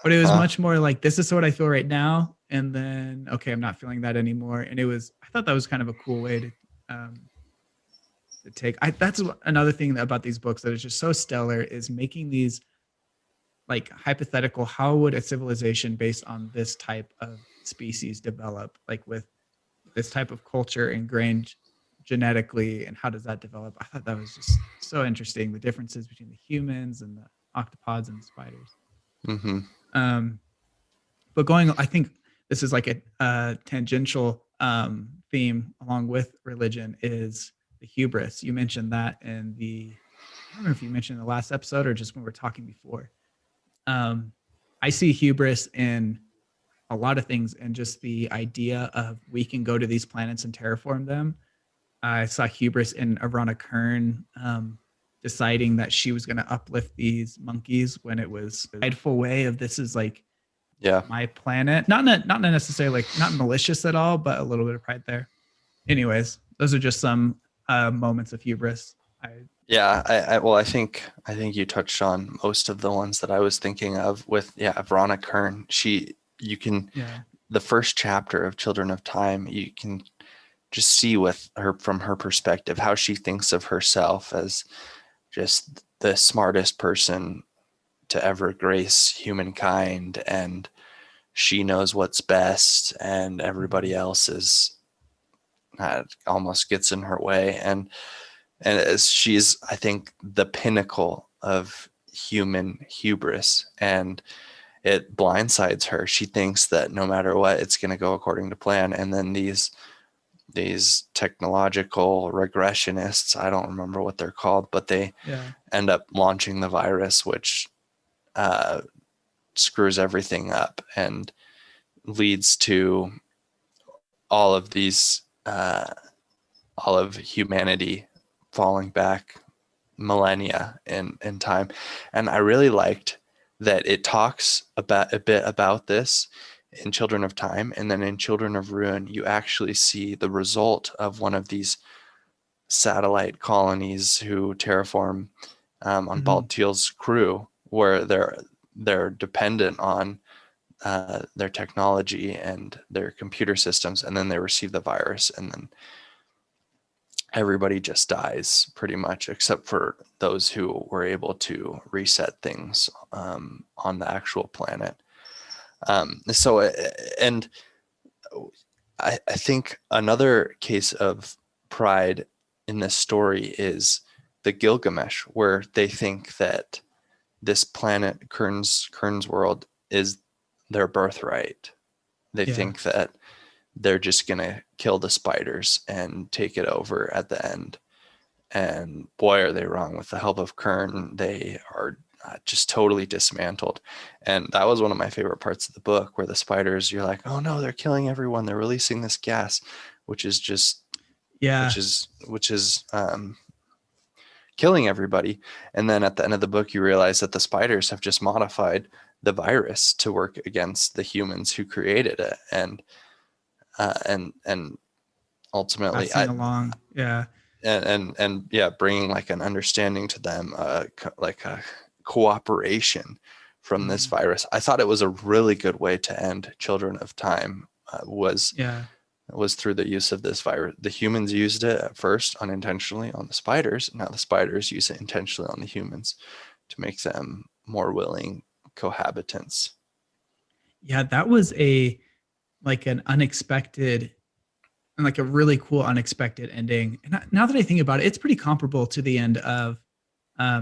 it was much more this is what I feel right now. And then, okay, I'm not feeling that anymore. And I thought that was kind of a cool way to take. That's another thing about these books that is just so stellar, is making these hypothetical, how would a civilization based on this type of species develop, with this type of culture ingrained genetically, and how does that develop? I thought that was just so interesting, the differences between the humans and the octopods and the spiders. Mm-hmm. But I think this is a tangential theme along with religion, is the hubris. You mentioned that I don't remember if you mentioned in the last episode or just when we were talking before. I see hubris in a lot of things, and just the idea of we can go to these planets and terraform them. I saw hubris in Veronica Kern, deciding that she was going to uplift these monkeys when it was a prideful way of this is like Yeah. my planet. Not necessarily like not malicious at all, but a little bit of pride there. Anyways, those are just some moments of hubris. Yeah, well, I think you touched on most of the ones that I was thinking of with, yeah, Veronica Kern. You can, Yeah. the first chapter of Children of Time, you can just see with her, from her perspective, how she thinks of herself as just the smartest person to ever grace humankind, and she knows what's best, and everybody else is almost gets in her way. And as she's, I think, the pinnacle of human hubris, and it blindsides her. She thinks that no matter what, it's going to go according to plan, and then these technological regressionists, I don't remember what they're called, but they end up launching the virus, which screws everything up and leads to all of these all of humanity falling back millennia in time. And I really liked that it talks about a bit about this in Children of Time, and then in Children of Ruin you actually see the result of one of these satellite colonies who terraform on Bald Teal's crew, where they're dependent on their technology and their computer systems, and then they receive the virus, and then everybody just dies pretty much, except for those who were able to reset things on the actual planet. And I think another case of pride in this story is the Gilgamesh, where they think that this planet, Kern's world, is their birthright. They think that they're just going to kill the spiders and take it over at the end. And boy, are they wrong. With the help of Kern, they are just totally dismantled. And that was one of my favorite parts of the book, where the spiders, you're like, oh no, they're killing everyone. They're releasing this gas, which is just, which is killing everybody. And then at the end of the book, you realize that the spiders have just modified the virus to work against the humans who created it. And ultimately bringing like an understanding to them, like a cooperation from this virus. I thought it was a really good way to end Children of Time, was through the use of this virus. The humans used it at first unintentionally on the spiders. Now the spiders use it intentionally on the humans to make them more willing cohabitants. Yeah, that was an unexpected and like a really cool unexpected ending. And now that I think about it, it's pretty comparable to the end of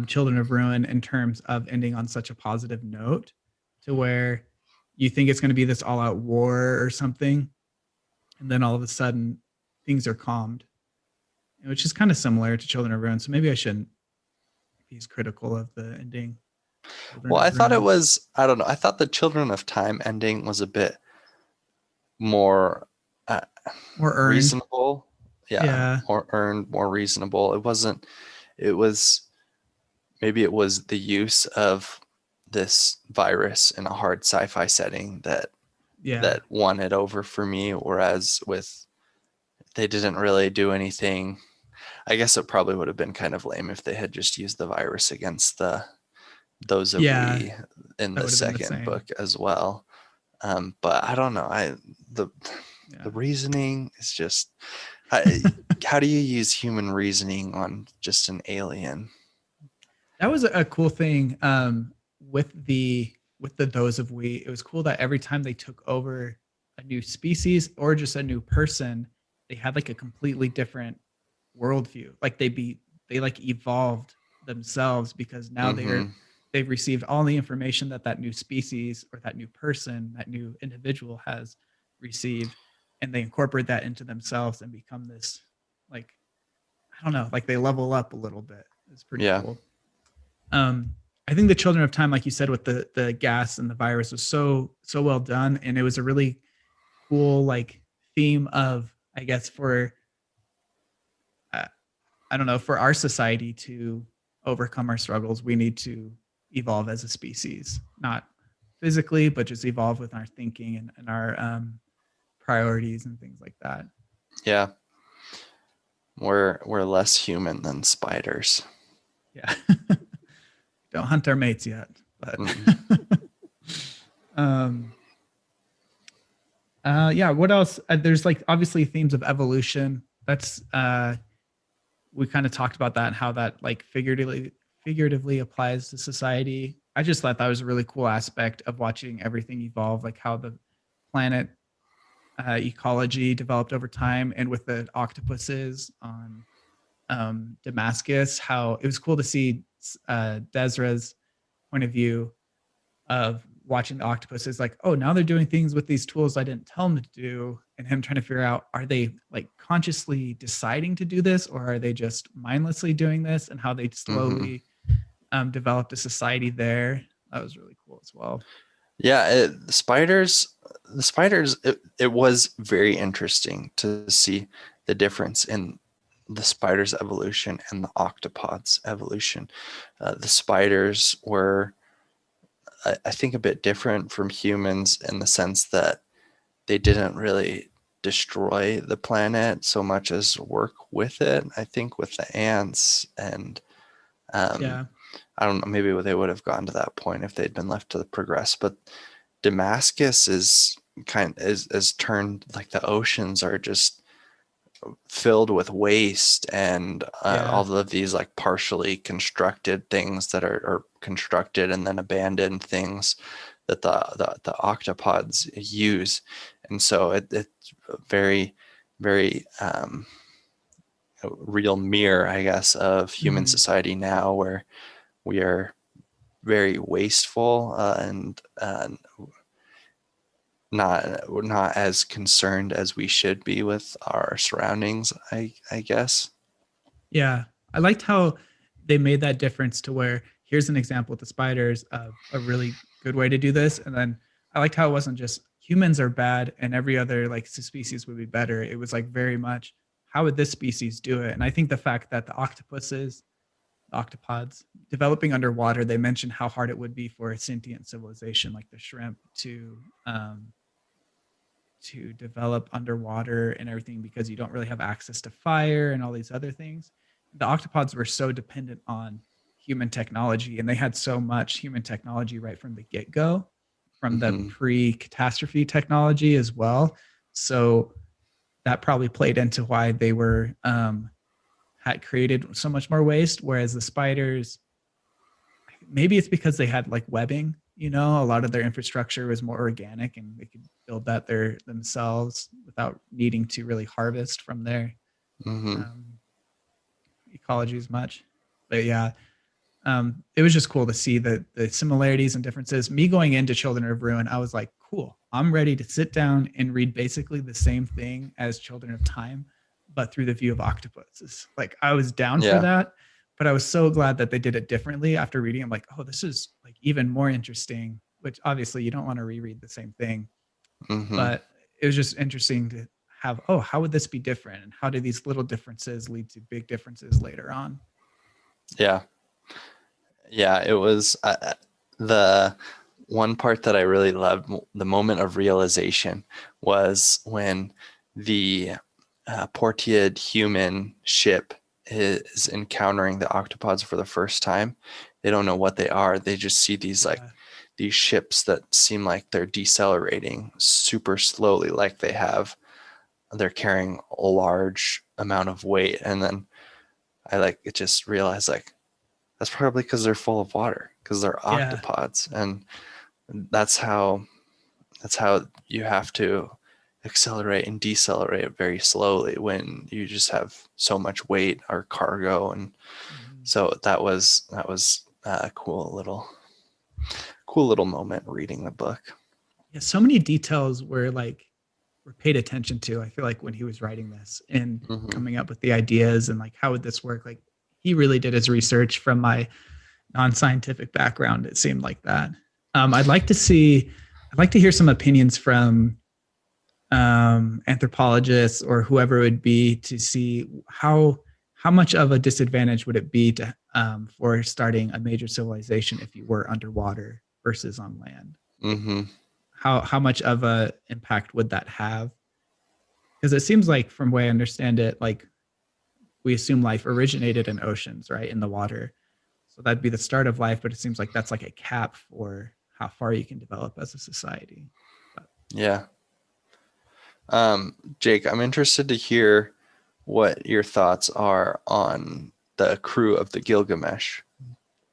Children of Ruin in terms of ending on such a positive note, to where you think it's going to be this all-out war or something, and then all of a sudden things are calmed, which is kind of similar to Children of Ruin. So maybe I shouldn't be as critical of the ending. Well, I thought it was, I don't know, I thought the Children of Time ending was a bit more more earned. Reasonable. Yeah. More earned, more reasonable. Maybe it was the use of this virus in a hard sci-fi setting that won it over for me. Whereas they didn't really do anything. I guess it probably would have been kind of lame if they had just used the virus against those of we in the second book as well. But I don't know. The reasoning is just, how do you use human reasoning on just an alien? That was a cool thing with the those of we. It was cool that every time they took over a new species or just a new person, they had like a completely different worldview. Like they like evolved themselves, because now they've received all the information that new species or that new person, that new individual has received, and they incorporate that into themselves and become this, like, I don't know, like they level up a little bit. It's pretty cool. I think the Children of Time, like you said, with the gas and the virus, was so well done, and it was a really cool like theme of, I guess, for I don't know, for our society to overcome our struggles, we need to evolve as a species, not physically, but just evolve with our thinking and our priorities and things like that. Yeah. We're less human than spiders. Yeah. Don't hunt our mates yet, but yeah, what else? There's like obviously themes of evolution. That's we kind of talked about that and how that like figuratively applies to society. I just thought that was a really cool aspect of watching everything evolve, like how the planet ecology developed over time, and with the octopuses on Damascus, how it was cool to see Desra's point of view of watching the octopuses, like, oh, now they're doing things with these tools I didn't tell them to do, and him trying to figure out, are they like consciously deciding to do this, or are they just mindlessly doing this, and how they slowly developed a society there. That was really cool as well. Yeah, the spiders, it was very interesting to see the difference in the spiders' evolution and the octopods' evolution. The spiders were, I think, a bit different from humans in the sense that they didn't really destroy the planet so much as work with it. I think with the ants and Yeah. I don't know, maybe they would have gotten to that point if they'd been left to progress. But Damascus is turned, like the oceans are just filled with waste and all of these like partially constructed things that are constructed and then abandoned things that the octopods use. And so it's very, very real mirror, I guess, of human society now, where we are very wasteful and not as concerned as we should be with our surroundings, I guess. Yeah. I liked how they made that difference to where here's an example with the spiders of a really good way to do this. And then I liked how it wasn't just humans are bad and every other like species would be better. It was like very much, how would this species do it? And I think the fact that the octopuses, the octopods developing underwater, they mentioned how hard it would be for a sentient civilization like the shrimp to develop underwater and everything, because you don't really have access to fire and all these other things. The octopods were so dependent on human technology, and they had so much human technology right from the get-go, from the pre-catastrophe technology as well. So that probably played into why they were had created so much more waste. Whereas the spiders, maybe it's because they had like webbing, you know, a lot of their infrastructure was more organic and they could build that themselves without needing to really harvest from their ecology as much. But yeah, it was just cool to see the similarities and differences. Me going into Children of Ruin, I was like, cool, I'm ready to sit down and read basically the same thing as Children of Time, but through the view of octopuses. Like I was down for that, but I was so glad that they did it differently after reading. I'm like, oh, this is like even more interesting, which obviously you don't want to reread the same thing, but it was just interesting to have, oh, how would this be different? And how do these little differences lead to big differences later on? Yeah. Yeah, it was the one part that I really loved, the moment of realization, was when the Portiad human ship is encountering the octopods for the first time. They don't know what they are. They just see these like these ships that seem like they're decelerating super slowly, like they're carrying a large amount of weight. And then it just realized like, that's probably because they're full of water, because they're octopods. And that's how you have to accelerate and decelerate very slowly when you just have so much weight or cargo. And so that was a cool little moment reading the book. Yeah, so many details were paid attention to. I feel like when he was writing this and coming up with the ideas and like how would this work, like he really did his research. From my non-scientific background, it seemed like that. I'd like to hear some opinions from anthropologists or whoever it would be, to see how much of a disadvantage would it be to for starting a major civilization if you were underwater versus on land. Mm-hmm. How much of a impact would that have? Because it seems like, from the way I understand it, like we assume life originated in oceans, right, in the water. So that'd be the start of life, but it seems like that's like a cap for how far you can develop as a society. But Yeah. Jake, I'm interested to hear what your thoughts are on the crew of the Gilgamesh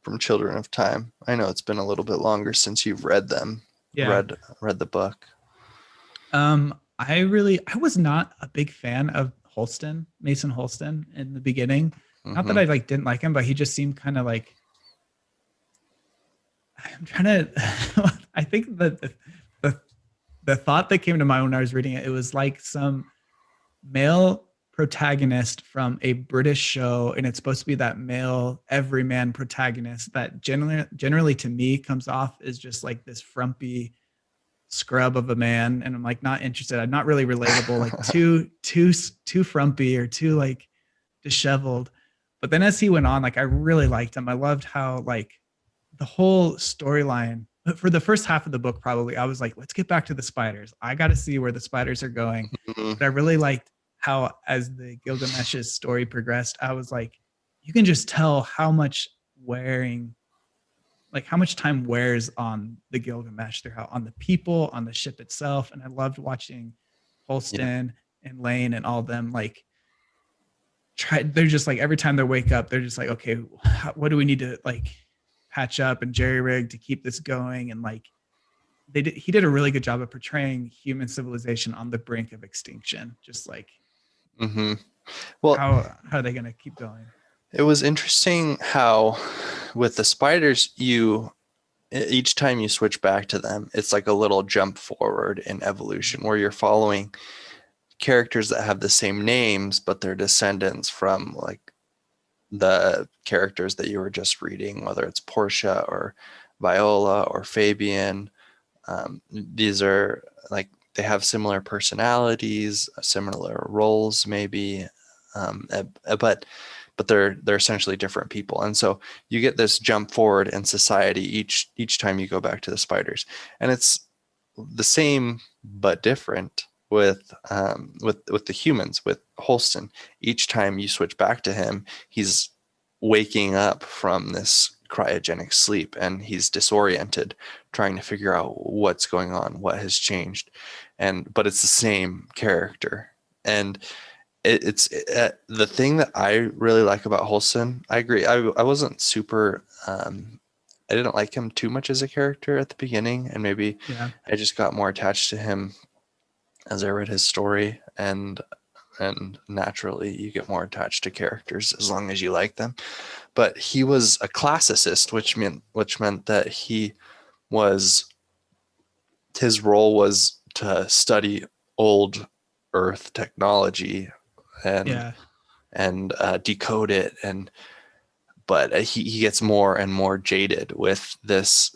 from Children of Time. I know it's been a little bit longer since you've read them, yeah, read the book. I was not a big fan of Mason Holston in the beginning. Not that Mm-hmm. I like didn't like him, but he just seemed kind of like, I'm trying to I think that the the thought that came to mind when I was reading it, it was like some male protagonist from a British show, and it's supposed to be that male everyman protagonist that generally to me comes off as just like this frumpy scrub of a man, and I'm like not interested. I'm not really relatable, like too frumpy or too like disheveled. But then as he went on, like I really liked him. I loved how like the whole storyline for the first half of the book, probably I was like, let's get back to the spiders. I got to see where the spiders are going. Mm-hmm. But I really liked how, as the Gilgamesh's story progressed, I was like, you can just tell how much wearing, like how much time wears on the Gilgamesh throughout, on the people, on the ship itself. And I loved watching Yeah. Holston and Lane and all of them like they're just like every time they wake up they're just like, okay, what do we need to like patch up and jerry rig to keep this going, and like he did a really good job of portraying human civilization on the brink of extinction, just like Mm-hmm. Well, how are they going to keep going. it was interesting how with the spiders, each time you switch back to them, it's like a little jump forward in evolution where you're following characters that have the same names, but they're descendants from like the characters that you were just reading, whether it's Portia or Viola or Fabian. These are like they have similar personalities, similar roles, maybe, but they're essentially different people, and so you get this jump forward in society each time you go back to the spiders, and it's the same but different with the humans with Holston. Each time you switch back to him, he's waking up from this cryogenic sleep and he's disoriented, trying to figure out what's going on, what has changed, but it's the same character. And it's the thing that I really like about Holston. I agree. I wasn't super. I didn't like him too much as a character at the beginning, and maybe Yeah, I just got more attached to him as I read his story, and naturally you get more attached to characters as long as you like them. But he was a classicist, which meant that was his role was to study old Earth technology and yeah, decode it, but he gets more and more jaded with this.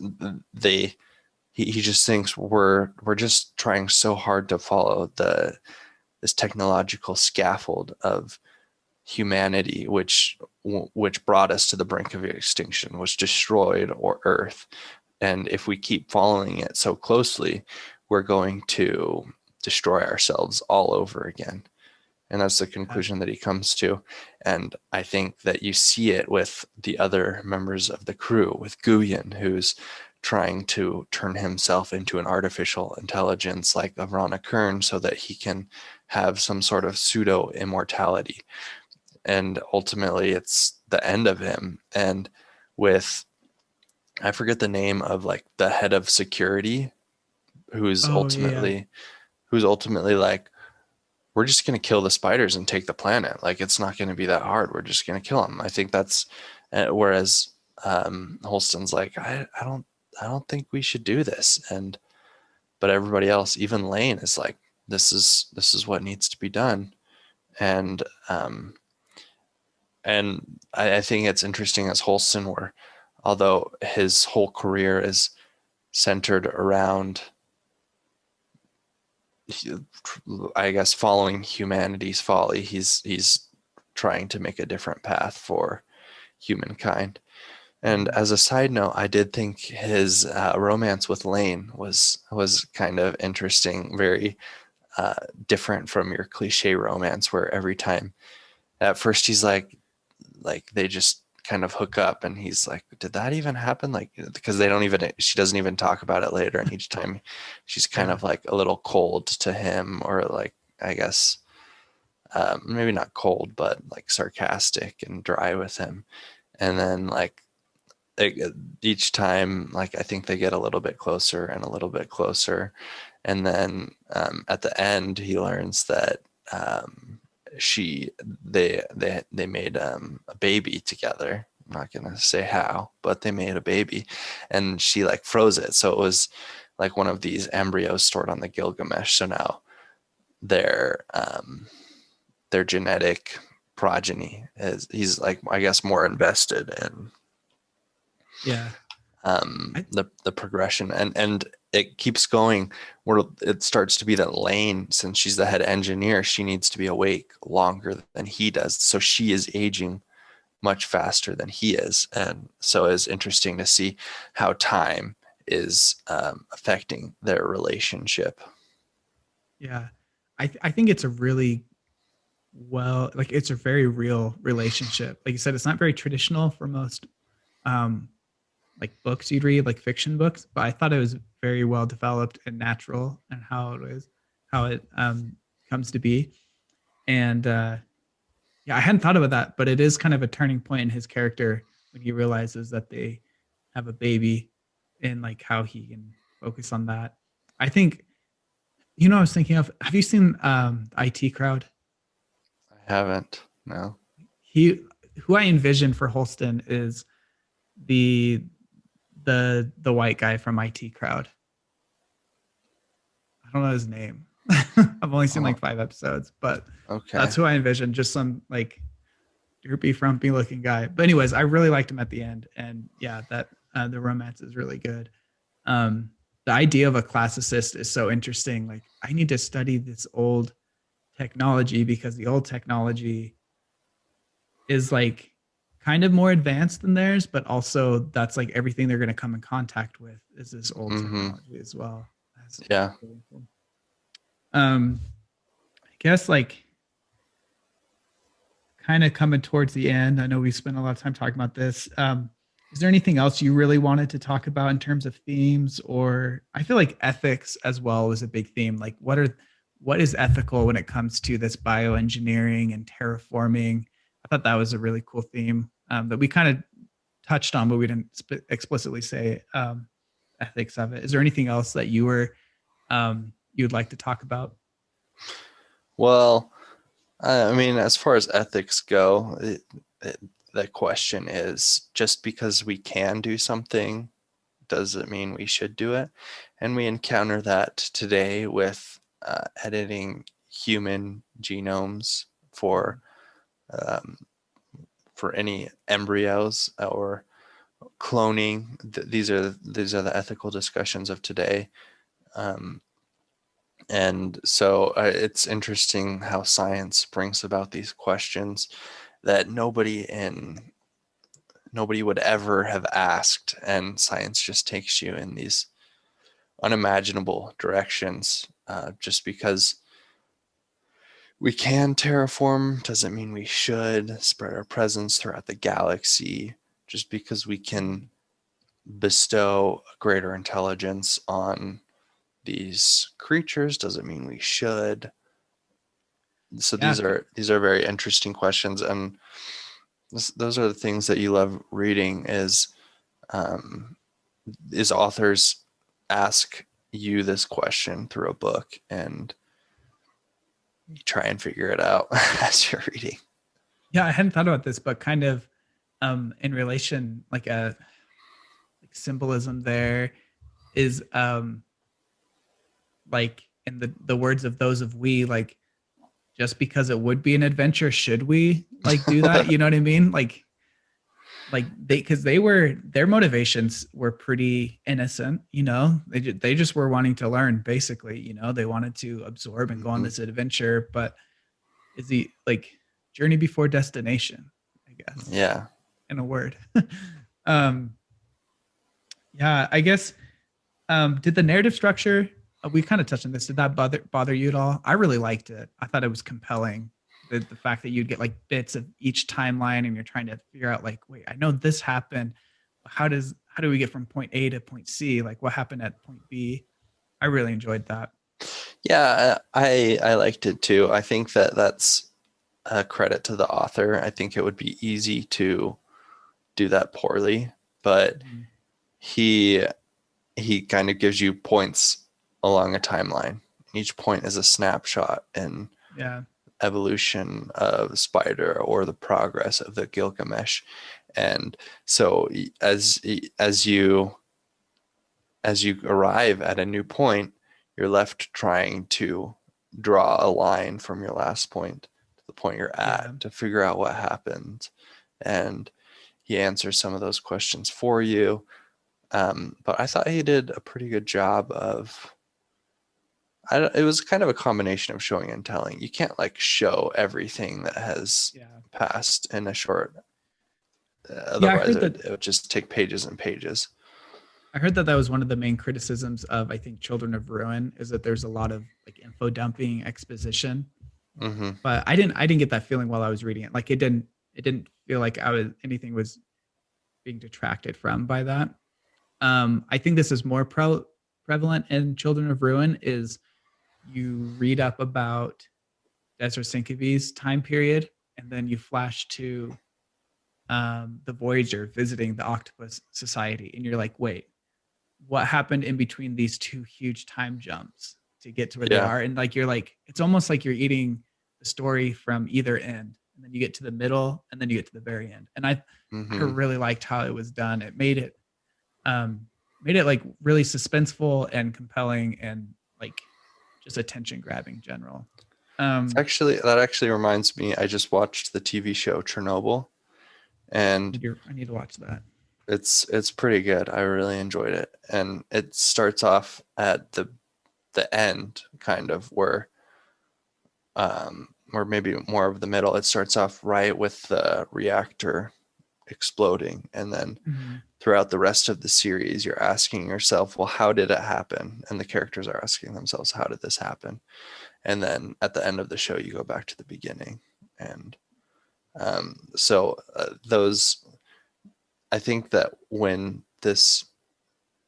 He just thinks we're just trying so hard to follow this technological scaffold of humanity, which brought us to the brink of extinction, which destroyed our Earth. And if we keep following it so closely, we're going to destroy ourselves all over again. And that's the yeah, conclusion that he comes to. And I think that you see it with the other members of the crew, with Guyen, who's trying to turn himself into an artificial intelligence like Avrana Kern so that he can have some sort of pseudo immortality. And ultimately, it's the end of him. And with, I forget the name of like the head of security, who's oh yeah, ultimately who's ultimately like, we're just going to kill the spiders and take the planet. Like, it's not going to be that hard. We're just going to kill them. I think that's whereas Holston's like, I don't think we should do this. But everybody else, even Lane, is like, this is what needs to be done. And I think it's interesting as Holston, where although his whole career is centered around, I guess, following humanity's folly, he's trying to make a different path for humankind. And as a side note, I did think his romance with Lane was kind of interesting, very different from your cliche romance, where every time at first he's like they just kind of hook up, and he's like, did that even happen? Like, because she doesn't even talk about it later, and each time she's kind of like a little cold to him, or like, I guess maybe not cold, but like sarcastic and dry with him. And then like each time, like I think they get a little bit closer and a little bit closer, and then at the end he learns that she they made a baby together. I'm not gonna say how, but they made a baby, and she like froze it, so it was like one of these embryos stored on the Gilgamesh. So now their genetic progeny is, he's like, I guess, more invested in Yeah. the progression, and it keeps going where it starts to be that Lane, since she's the head engineer, she needs to be awake longer than he does, so she is aging much faster than he is. And so it's interesting to see how time is affecting their relationship. Yeah. I think it's a really like it's a very real relationship. Like you said, it's not very traditional for most um like books you'd read, like fiction books, but I thought it was very well developed and natural and how it comes to be. And yeah, I hadn't thought about that, but it is kind of a turning point in his character when he realizes that they have a baby and like how he can focus on that. I think, I was thinking of, have you seen IT Crowd? I haven't. No. He, who I envision for Holston is the the white guy from IT Crowd. I don't know his name. I've only seen Oh, like 5 episodes, but okay. that's who I envision. Just some like droopy, frumpy looking guy. But anyways, I really liked him at the end, and yeah, that the romance is really good. The idea of a classicist is so interesting. Like, I need to study this old technology because the old technology is like kind of more advanced than theirs, but also that's like everything they're going to come in contact with is this old Mm-hmm. technology as well. That's Yeah. really cool. Um, I guess like kind of coming towards the end. I know we spent a lot of time talking about this. Is there anything else you really wanted to talk about in terms of themes? Or I feel like ethics as well is a big theme. Like what is ethical when it comes to this bioengineering and terraforming? I thought that was a really cool theme that we kind of touched on, but we didn't explicitly say ethics of it. Is there anything else that you'd like to talk about? Well, I mean, as far as ethics go, the question is, just because we can do something, does it mean we should do it? And we encounter that today with editing human genomes um, for any embryos, or cloning. These are the ethical discussions of today. Um, and so it's interesting how science brings about these questions that nobody would ever have asked, and science just takes you in these unimaginable directions. Just because we can terraform doesn't mean we should spread our presence throughout the galaxy. Just because we can bestow a greater intelligence on these creatures doesn't mean we should. So Yeah. these are very interesting questions, and those are the things that you love reading, um, is authors ask you this question through a book, and you try and figure it out as you're reading. Yeah, I hadn't thought about this, but kind of in relation, like a like symbolism there is like in the words of those of we, like just because it would be an adventure, should we like do that? You know what I mean? Like they, because they were, their motivations were pretty innocent, they just were wanting to learn, basically. They wanted to absorb and go on Mm-hmm. this adventure. But is he like journey before destination, I guess. Yeah. in a word. um, yeah, I guess. Did the narrative structure? We kind of touched on this. Did that bother you at all? I really liked it. I thought it was compelling. The fact that you'd get like bits of each timeline, and you're trying to figure out like, wait, I know this happened. How do we get from point A to point C? Like, what happened at point B? I really enjoyed that. Yeah, I liked it too. I think that that's a credit to the author. I think it would be easy to do that poorly, but Mhm. he he kind of gives you points along a timeline. Each point is a snapshot in Yeah, evolution of spider or the progress of the Gilgamesh. And so as you as you arrive at a new point, you're left trying to draw a line from your last point to the point you're yeah, at to figure out what happened. And he answers some of those questions for you. But I thought he did a pretty good job of. It was kind of a combination of showing and telling. You can't like show everything that has yeah, passed in a short. yeah. Otherwise, it would just take pages and pages. I heard that that was one of the main criticisms of I think Children of Ruin is that there's a lot of like info dumping exposition, Hmm. but I didn't get that feeling while I was reading it. Like it didn't feel like I was anything was being detracted from by that. I think this is more prevalent in Children of Ruin is you read up about Desert Sinkivi's time period, and then you flash to the Voyager visiting the Octopus Society, and you're like, wait, what happened in between these two huge time jumps to get to where they Yeah. are? And like you're like, it's almost like you're eating the story from either end, and then you get to the middle, and then you get to the very end. And I Hmm. really liked how it was done. It um, made it like really suspenseful and compelling and like just attention grabbing in general. It's Um, actually that actually reminds me. I just watched the TV show Chernobyl, and I need to watch that. it's pretty good. I really enjoyed it, and it starts off at the end, kind of or maybe more of the middle. It starts off right with the reactor exploding, and then Mhm. throughout the rest of the series, you're asking yourself, well, how did it happen? And the characters are asking themselves, how did this happen? And then at the end of the show, you go back to the beginning, and those I think that when this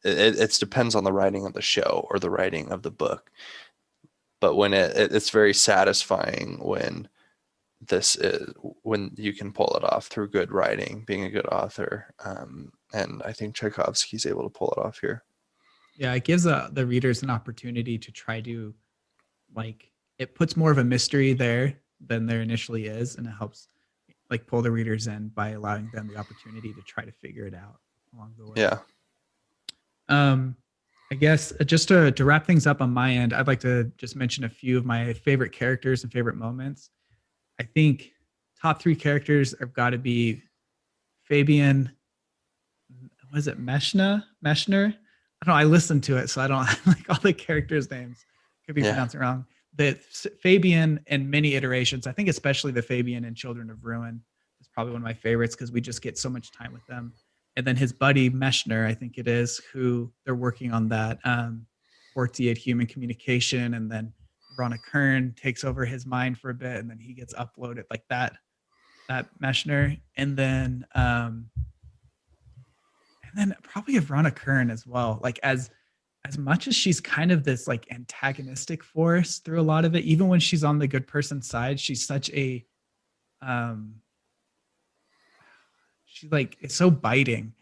it depends on the writing of the show or the writing of the book, but when it's very satisfying when this is when you can pull it off through good writing, being a good author, and I think Tchaikovsky's able to pull it off here. Yeah, it gives the readers an opportunity to try to like it puts more of a mystery there than there initially is, and it helps like pull the readers in by allowing them the opportunity to try to figure it out along the way. Yeah. Um, I guess just to wrap things up on my end, I'd like to just mention a few of my favorite characters and favorite moments. I think top three characters have got to be Fabian. Was it Meshner? I don't know. I listened to it, so I don't like all the characters' names. Could be Yeah. pronouncing wrong. The Fabian in many iterations. I think especially the Fabian in Children of Ruin is probably one of my favorites because we just get so much time with them. And then his buddy Meshner, I think it is, who they're working on that 48 human communication, and then Ronna Kern takes over his mind for a bit, and then he gets uploaded like that Meshner, and then probably of Ronna Kern as well. Like as much as she's kind of this like antagonistic force through a lot of it, even when she's on the good person side, she's such a um she like it's so biting.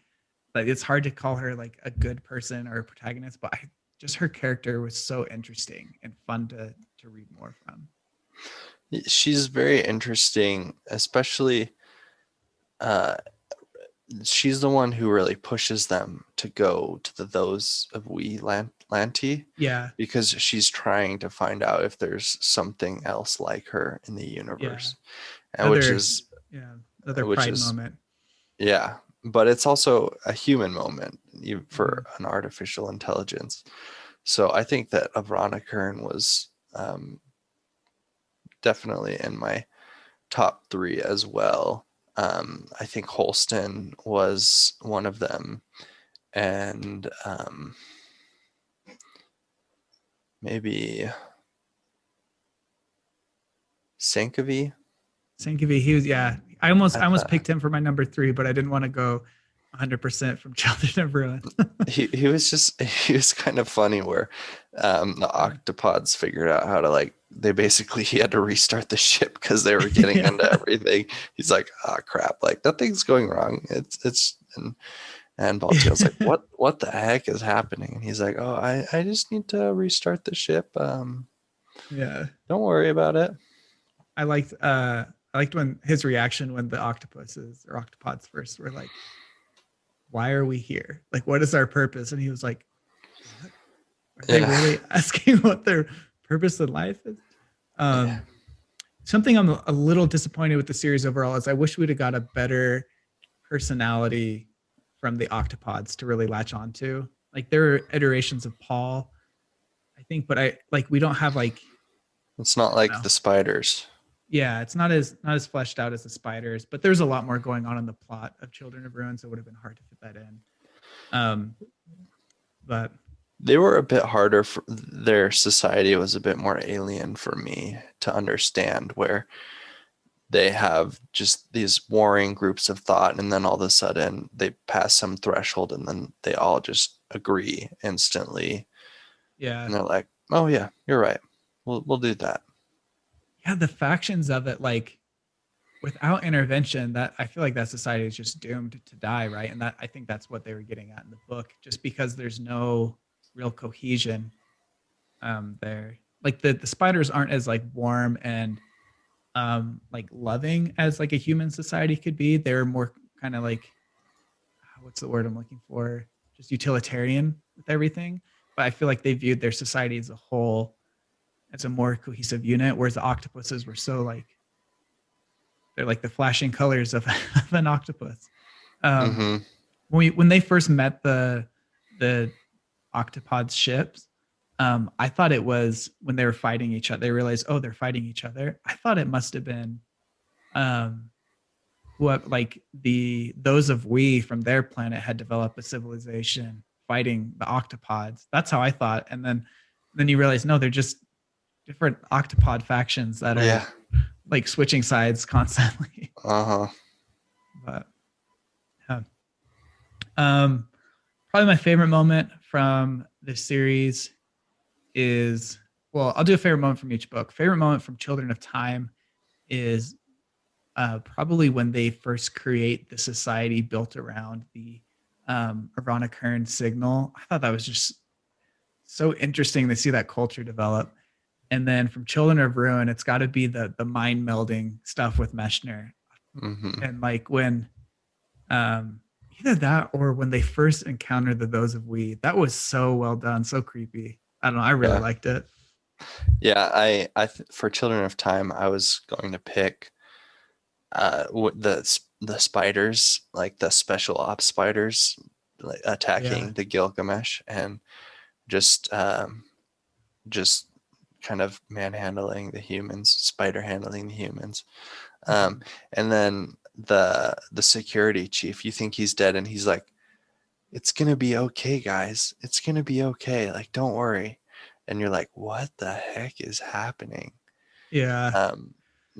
Like it's hard to call her like a good person or a protagonist, but just her character was so interesting and fun to read more from. She's very interesting, especially uh, she's the one who really pushes them to go to the those of we Lanti, Yeah, because she's trying to find out if there's something else like her in the yeah. universe, and Another yeah, another which pride is moment. yeah, but it's also a human moment Mhm. for an artificial intelligence. So I think that Avrana Kern was definitely in my top three as well. I think Holston was one of them, and maybe Sankovic. Sankovic, he was, yeah. I I almost thought picked him for my number three, but I didn't want to go 100% from Children of Ruin. he was just he was kind of funny where the Yeah. octopods figured out how to like they basically he had to restart the ship because they were getting Yeah. into everything. He's like, oh crap, like nothing's going wrong. It's and Baltiel's like, what the heck is happening? And he's like, oh, I just need to restart the ship. Yeah. Don't worry about it. I liked when his reaction when the octopuses or octopods first were like, why are we here? Like, what is our purpose? And he was like, what? Are they Yeah. really asking what their purpose in life is? Yeah. Um, Something I'm a little disappointed with the series overall is I wish we'd have got a better personality from the octopods to really latch onto. Like there are iterations of Paul, I think, but I like we don't have like It's not I don't like know. the spiders. Yeah, it's not as fleshed out as the spiders, but there's a lot more going on in the plot of Children of Ruin, so it would have been hard to fit that in. Um, but They were a bit harder for their society was a bit more alien for me to understand where they have just these warring groups of thought and then all of a sudden they pass some threshold and then they all just agree instantly yeah, and they're like, oh yeah, you're right, we'll do that. yeah, the factions of it, like without intervention, that I feel like that society is just doomed to die, right? And that I think that's what they were getting at in the book, just because there's no real cohesion there. Like the spiders aren't as like warm and like loving as like a human society could be. They're more kind of like what's the word I'm looking for? Just utilitarian with everything. But I feel like they viewed their society as a whole as a more cohesive unit, whereas the octopuses were so like they're like the flashing colors of, of an octopus. Um, Mm-hmm. when they first met the octopod ships, I thought it was when they were fighting each other. They realized, oh, they're fighting each other. I thought it must have been um, what like the those of we from their planet had developed a civilization fighting the octopods. That's how I thought. And then you realize no, they're just different octopod factions that are Yeah. like switching sides constantly. Uh-huh. But yeah. Um, Probably my favorite moment from this series is well, I'll do a favorite moment from each book. Favorite moment from Children of Time is probably when they first create the society built around the Irana Kern signal. I thought that was just so interesting to see that culture develop. And then from Children of Ruin, it's got to be the mind melding stuff with Meshner, Mm-hmm. and like when um, either that or when they first encountered the those of we, that was so well done, so creepy. I don't know, I really Yeah. liked it. Yeah, for Children of Time, I was going to pick the spiders, like the special ops spiders, like Yeah. attacking the Gilgamesh and just just kind of manhandling the humans, spider handling the humans. Um, Mhm. and then the security chief, you think he's dead, and he's like, "It's gonna be okay, guys. It's gonna be okay. Like, don't worry." And you're like, "What the heck is happening?" Yeah. Um,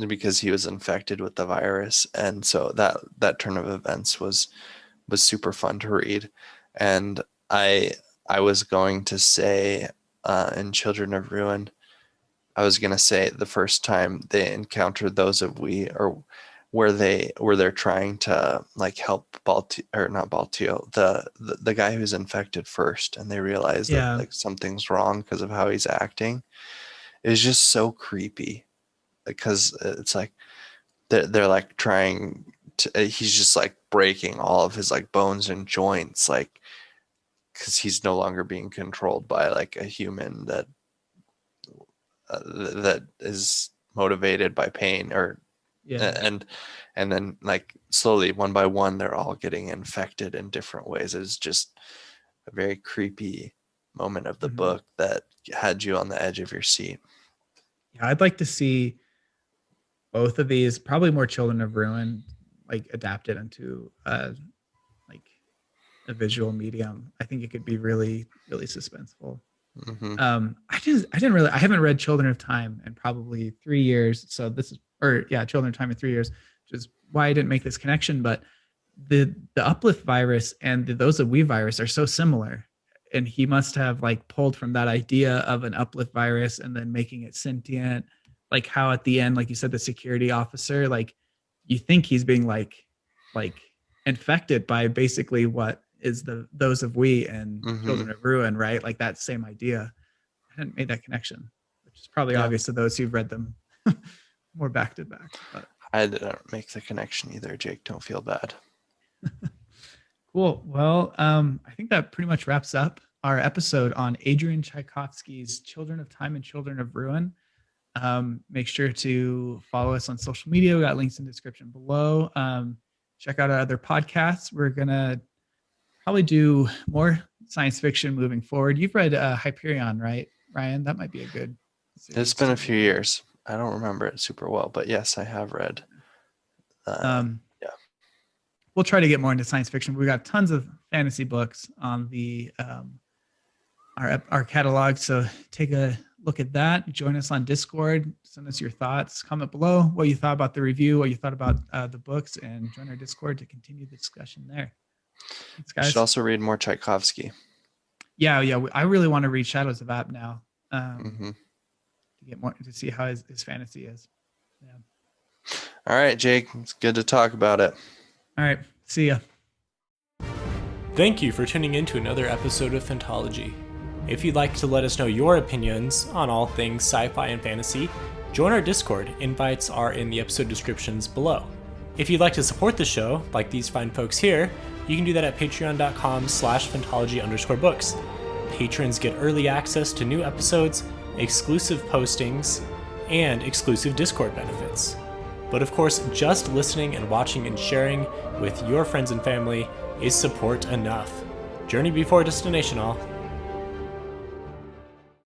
because he was infected with the virus, and so that turn of events was super fun to read. And I was going to say in Children of Ruin, I was gonna say the first time they encountered those of we or where they're trying to like help or not Baltiel, the guy who's infected first, and they realize that Yeah. like something's wrong because of how he's acting. It's just so creepy because it's like they're like trying to he's just like breaking all of his like bones and joints like because he's no longer being controlled by like a human that is motivated by pain or Yeah. and then like slowly one by one they're all getting infected in different ways. It's just a very creepy moment of the Mhm. book that had you on the edge of your seat. Yeah, I'd like to see both of these, probably more Children of Ruin, like adapt it into like a visual medium, I think it could be really, really suspenseful. Mm-hmm. I haven't read Children of Time in probably 3 years. So Children of Time in 3 years, which is why I didn't make this connection. But the uplift virus and the those of we virus are so similar. And he must have like pulled from that idea of an uplift virus and then making it sentient, like how at the end, like you said, the security officer, like you think he's being like infected by basically what is those of we and Children of Ruin, right? Like that same idea. I hadn't made that connection, which is probably obvious to those who've read them more back to back. But. I didn't make the connection either, Jake. Don't feel bad. Cool. Well, I think that pretty much wraps up our episode on Adrian Tchaikovsky's Children of Time and Children of Ruin. Make sure to follow us on social media. We got links in the description below. Check out our other podcasts. We're going to probably do more science fiction moving forward. You've read Hyperion, right, Ryan? That might be a good series. It's been a few years. I don't remember it super well, but yes, I have read. We'll try to get more into science fiction. We got tons of fantasy books on the our catalog, so take a look at that. Join us on Discord. Send us your thoughts. Comment below what you thought about the review, what you thought about the books, and join our Discord to continue the discussion there. Thanks, guys. You should also read more Tchaikovsky. Yeah. I really want to read Shadows of Ab now to get more to see how his fantasy is. Yeah. All right, Jake. It's good to talk about it. All right. See ya. Thank you for tuning in to another episode of Fantology. If you'd like to let us know your opinions on all things sci-fi and fantasy, join our Discord. Invites are in the episode descriptions below. If you'd like to support the show, like these fine folks here, you can do that at patreon.com/Fantology_books. Patrons get early access to new episodes, exclusive postings, and exclusive Discord benefits. But of course, just listening and watching and sharing with your friends and family is support enough. Journey before destination all.